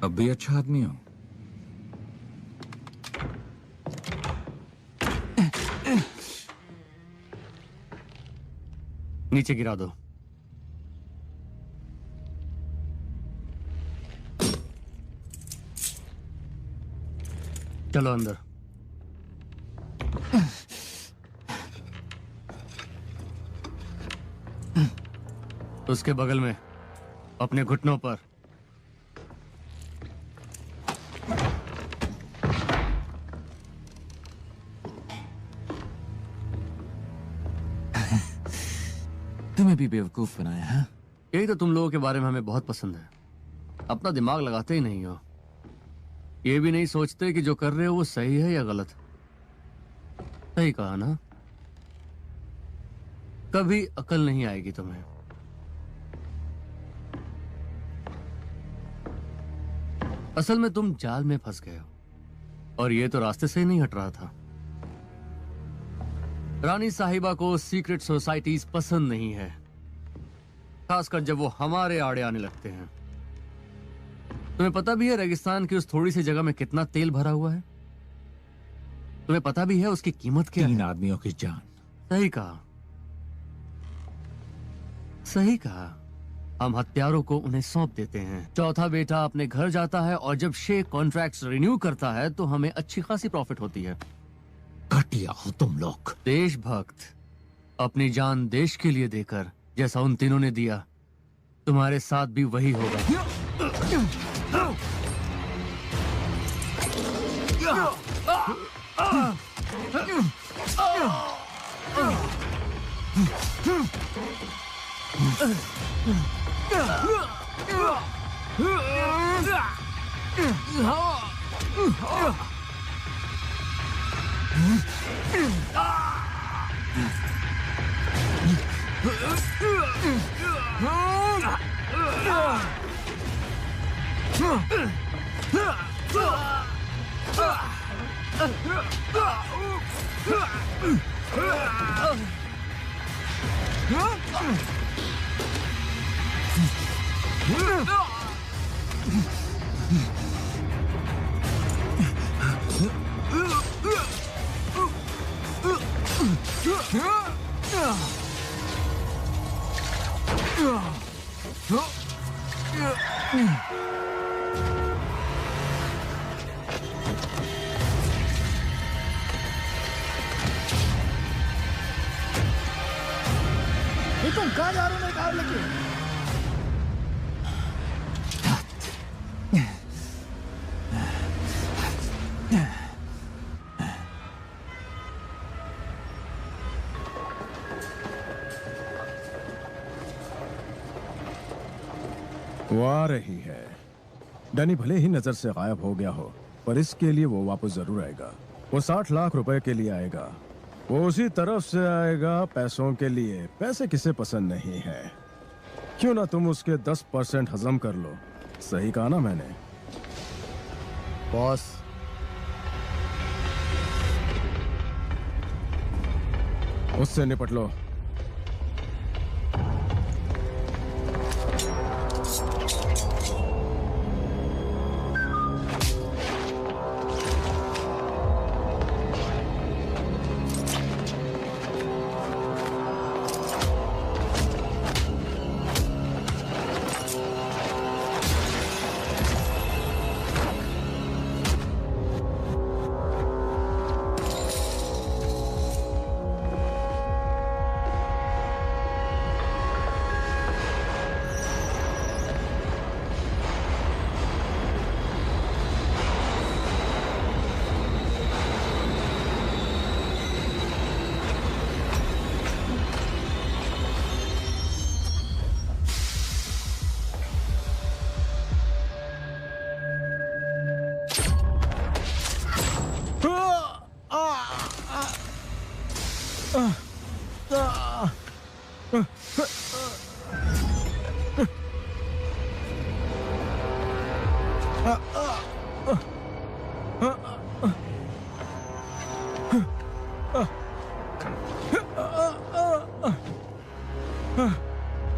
अब भी अच्छा आदमी हो। नीचे गिरा दो। चलो अंदर। उसके बगल में अपने घुटनों पर तुम्हें भी बेवकूफ बनाया है। यही तो तुम लोगों के बारे में हमें बहुत पसंद है। अपना दिमाग लगाते ही नहीं हो। ये भी नहीं सोचते कि जो कर रहे हो वो सही है या गलत। सही कहा ना? कभी अकल नहीं आएगी तुम्हें। असल में तुम जाल में फंस गए हो और ये तो रास्ते से ही नहीं हट रहा था। रानी साहिबा को सीक्रेट सोसाइटीज पसंद नहीं है, खासकर जब वो हमारे आड़े आने लगते हैं। तुम्हें पता भी है रेगिस्तान की उस थोड़ी सी जगह में कितना तेल भरा हुआ है? तुम्हें पता भी है उसकी कीमत क्या है? 3 आदमियों की जान। सही कहा, सही कहा। हम हत्यारों को उन्हें सौंप देते हैं। चौथा बेटा अपने घर जाता है और जब शेख कॉन्ट्रैक्ट्स रिन्यू करता है तो हमें अच्छी खासी प्रॉफिट होती है। घटिया हो तुम लोग। देशभक्त, अपनी जान देश के लिए देकर जैसा उन तीनों ने दिया, तुम्हारे साथ भी वही होगा। कहाँ जा रहे हो मेरी कार लेके? वो आ रही है। डैनी भले ही नजर से गायब हो गया हो, पर इसके लिए वो वापस जरूर आएगा। वो 60 लाख रुपए के लिए आएगा। वो उसी तरफ से आएगा पैसों के लिए। पैसे किसे पसंद नहीं है? क्यों ना तुम उसके 10% हजम कर लो। सही कहा ना मैंने? बॉस, उससे निपट लो।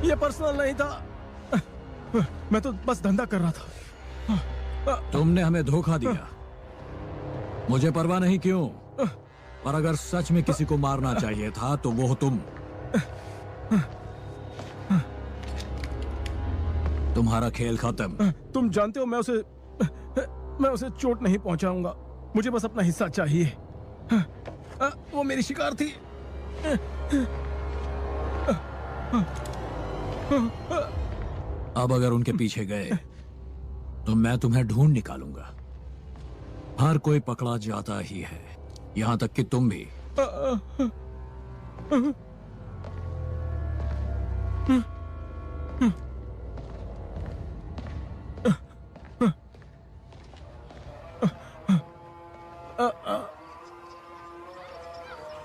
ये पर्सनल नहीं था। मैं तो बस धंधा कर रहा था। तुमने हमें धोखा दिया। मुझे परवाह नहीं क्यों, पर अगर सच में किसी को मारना चाहिए था तो वो तुम। तुम्हारा खेल खत्म। तुम जानते हो मैं उसे चोट नहीं पहुंचाऊंगा। मुझे बस अपना हिस्सा चाहिए। वो मेरी शिकार थी। अब अगर उनके पीछे गए तो मैं तुम्हें ढूंढ निकालूंगा। हर कोई पकड़ा जाता ही है, यहां तक कि तुम भी।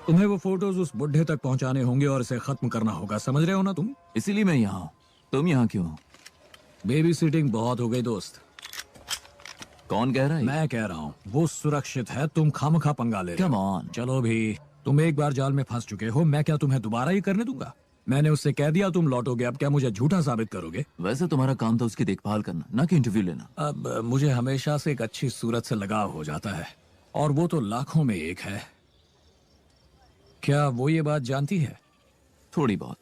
तुम्हें वो फोटोज उस बुढ़े तक पहुंचाने होंगे और इसे खत्म करना होगा, समझ रहे हो ना तुम? इसीलिए मैं यहाँ हूँ। तुम यहाँ क्यों हो? बेबी सिटिंग बहुत हो गई दोस्त। कौन कह रहा है? मैं कह रहा हूँ। वो सुरक्षित है, तुम खामखा पंगा ले रहे हो। Come on। चलो भी, तुम एक बार जाल में फंस चुके हो, मैं क्या तुम्हें दोबारा ही करने दूंगा? मैंने उससे कह दिया तुम लौटोगे, अब क्या मुझे झूठा साबित करोगे? वैसे तुम्हारा काम था उसकी देखभाल करना, ना कि इंटरव्यू लेना। अब मुझे हमेशा से एक अच्छी सूरत से लगाव हो जाता है, और वो तो लाखों में एक है। क्या वो ये बात जानती है? थोड़ी बहुत।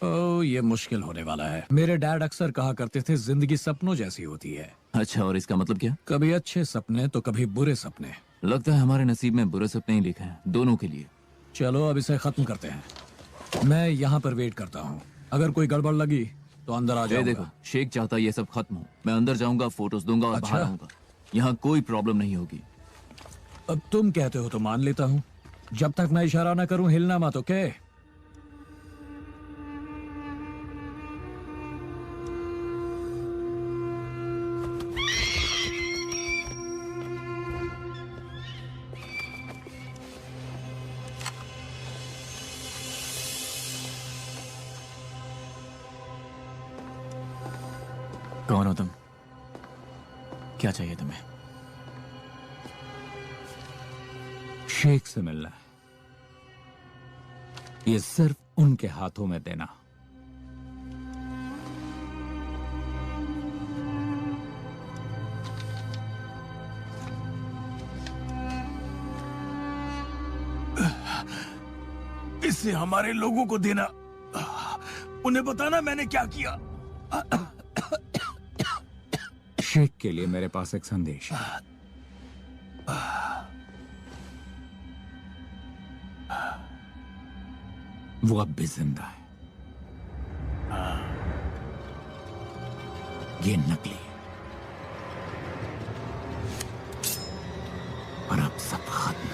ओह, ये मुश्किल होने वाला है। मेरे डैड अक्सर कहा करते थे, जिंदगी सपनों जैसी होती है। अच्छा, और इसका मतलब क्या? कभी अच्छे सपने तो कभी बुरे सपने। लगता है हमारे नसीब में बुरे सपने ही लिखे हैं, दोनों के लिए। चलो अब इसे खत्म करते हैं। मैं यहाँ पर वेट करता हूँ। अगर कोई गड़बड़ लगी तो अंदर आ जाऊंगा। देखो, शेख चाहता ये सब खत्म हो। मैं अंदर जाऊंगा, फोटोज दूंगा और बाहर आऊंगा। यहाँ कोई प्रॉब्लम नहीं होगी। अब तुम कहते हो तो मान लेता हूँ। जब तक मैं इशारा ना करूं हिलना मत, ओके? कौन हो तुम? क्या चाहिए तुम्हें? शेख से मिलना है। ये सिर्फ उनके हाथों में देना। इसे हमारे लोगों को देना। उन्हें बताना मैंने क्या किया। शेख के लिए मेरे पास एक संदेश है। वो अब भी जिंदा है। ये नकली, और अब सब खत्म।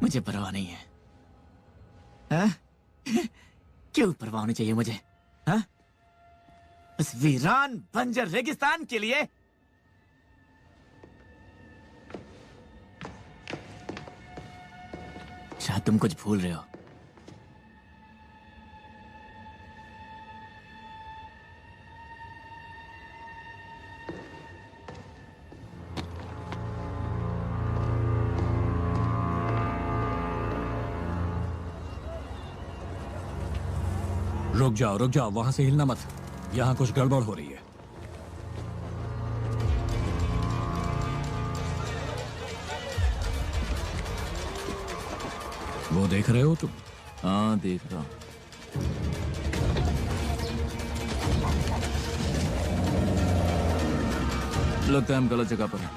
मुझे परवाह नहीं है। हाँ? क्यों परवाह होनी चाहिए मुझे? हाँ? उस वीरान बंजर रेगिस्तान के लिए? शायद तुम कुछ भूल रहे हो। रुक जाओ, वहां से हिलना मत। यहां कुछ गड़बड़ हो रही है। वो देख रहे हो तुम? हाँ, देख रहा हूं। लगता है हम गलत जगह पर हैं।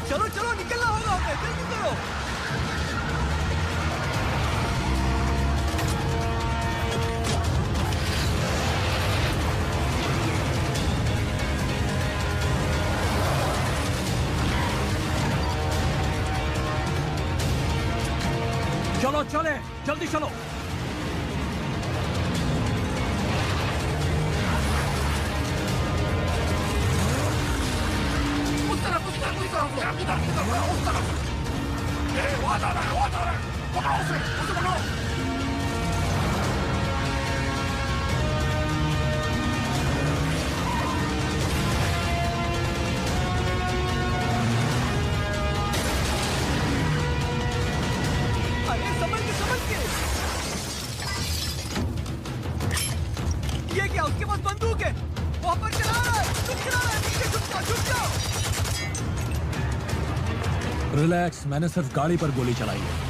चलो चलो, निकलना होगा हमें, जल्दी करो। चलो चले, जल्दी चलो। उस तरफ पकड़ो उसे पकड़ो। ये क्या, उसके पास बंदूक है, वहां पर चला रहा है, तुम चला रहा है, नीचे छुप जाओ। रिलैक्स, मैंने सिर्फ गाड़ी पर गोली चलाई है।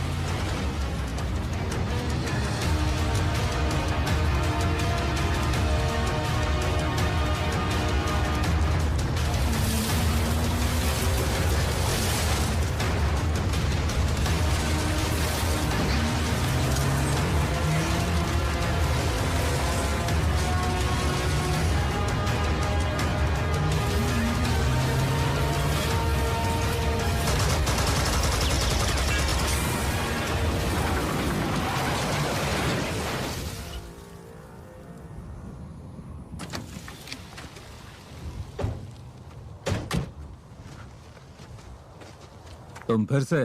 तुम फिर से?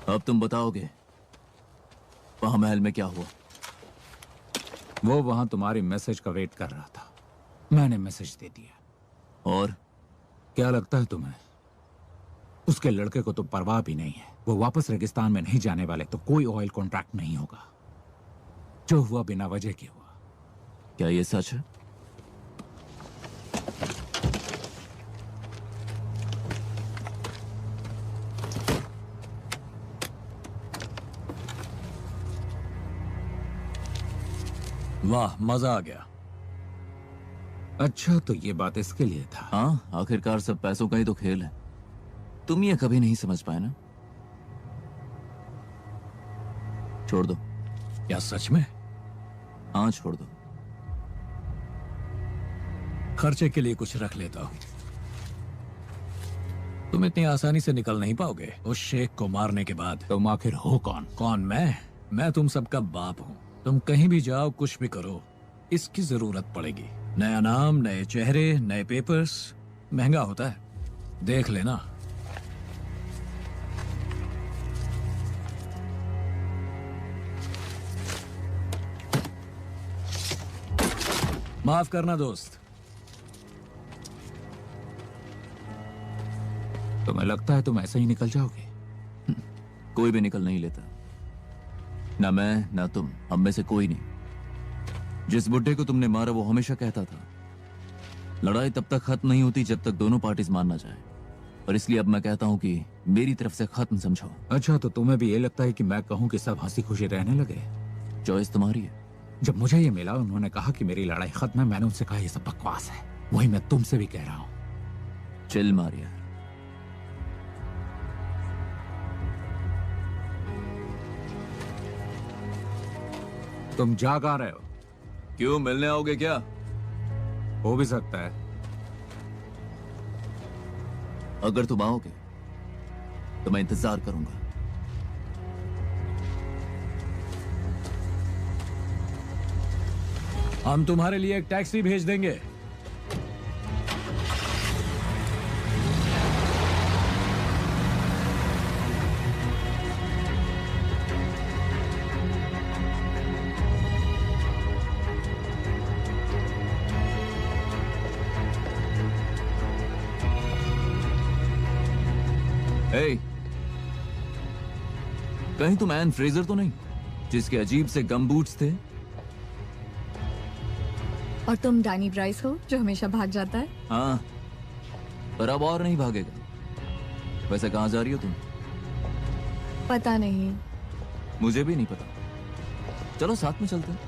अब तुम बताओगे वहां महल में क्या हुआ? वो वहां तुम्हारी मैसेज का वेट कर रहा था। मैंने मैसेज दे दिया। और क्या लगता है तुम्हें उसके लड़के को तो परवाह भी नहीं है? वो वापस रेगिस्तान में नहीं जाने वाले, तो कोई ऑयल कॉन्ट्रैक्ट नहीं होगा। जो हुआ बिना वजह के हुआ। क्या ये सच है? वाह, मजा आ गया। अच्छा, तो ये बात इसके लिए था। हाँ, आखिरकार सब पैसों का ही तो खेल है। तुम ये कभी नहीं समझ पाए ना? छोड़ दो। क्या सच में? हाँ, छोड़ दो। खर्चे के लिए कुछ रख लेता हूं। तुम इतनी आसानी से निकल नहीं पाओगे उस शेख को मारने के बाद। तुम आखिर हो कौन? कौन? मैं तुम सबका बाप हूं। तुम कहीं भी जाओ, कुछ भी करो, इसकी जरूरत पड़ेगी। नया नाम, नए चेहरे, नए पेपर्स। महंगा होता है, देख लेना। माफ करना दोस्त। तुम्हें लगता है तुम ऐसे ही निकल जाओगे? कोई भी निकल नहीं लेता, ना मैं ना तुम, हम में से कोई नहीं। जिस बुड्ढे को तुमने मारा वो हमेशा कहता था लड़ाई तब तक खत्म नहीं होती जब तक दोनों पार्टीज मान ना जाए। और इसलिए अब मैं कहता हूं कि मेरी तरफ से खत्म समझो। अच्छा, तो तुम्हें भी ये लगता है कि मैं कहूं कि सब हंसी खुशी रहने लगे? चॉइस तुम्हारी है। जब मुझे ये मिला, उन्होंने कहा कि मेरी लड़ाई खत्म है, मैंने उनसे कहा ये सब बकवास है। वही मैं तुमसे भी कह रहा हूं। चिल मार यार। तुम जाग आ रहे हो? क्यों, मिलने आओगे क्या? हो भी सकता है। अगर तुम आओगे तो मैं इंतजार करूंगा। हम तुम्हारे लिए एक टैक्सी भेज देंगे। Hey, कहीं तुम एन फ्रेजर तो नहीं, जिसके अजीब से गम बूट्स थे? और तुम डैनी ब्राइस हो जो हमेशा भाग जाता है? हाँ, पर अब और नहीं भागेगा। वैसे कहाँ जा रही हो तुम? पता नहीं। मुझे भी नहीं पता। चलो साथ में चलते हैं।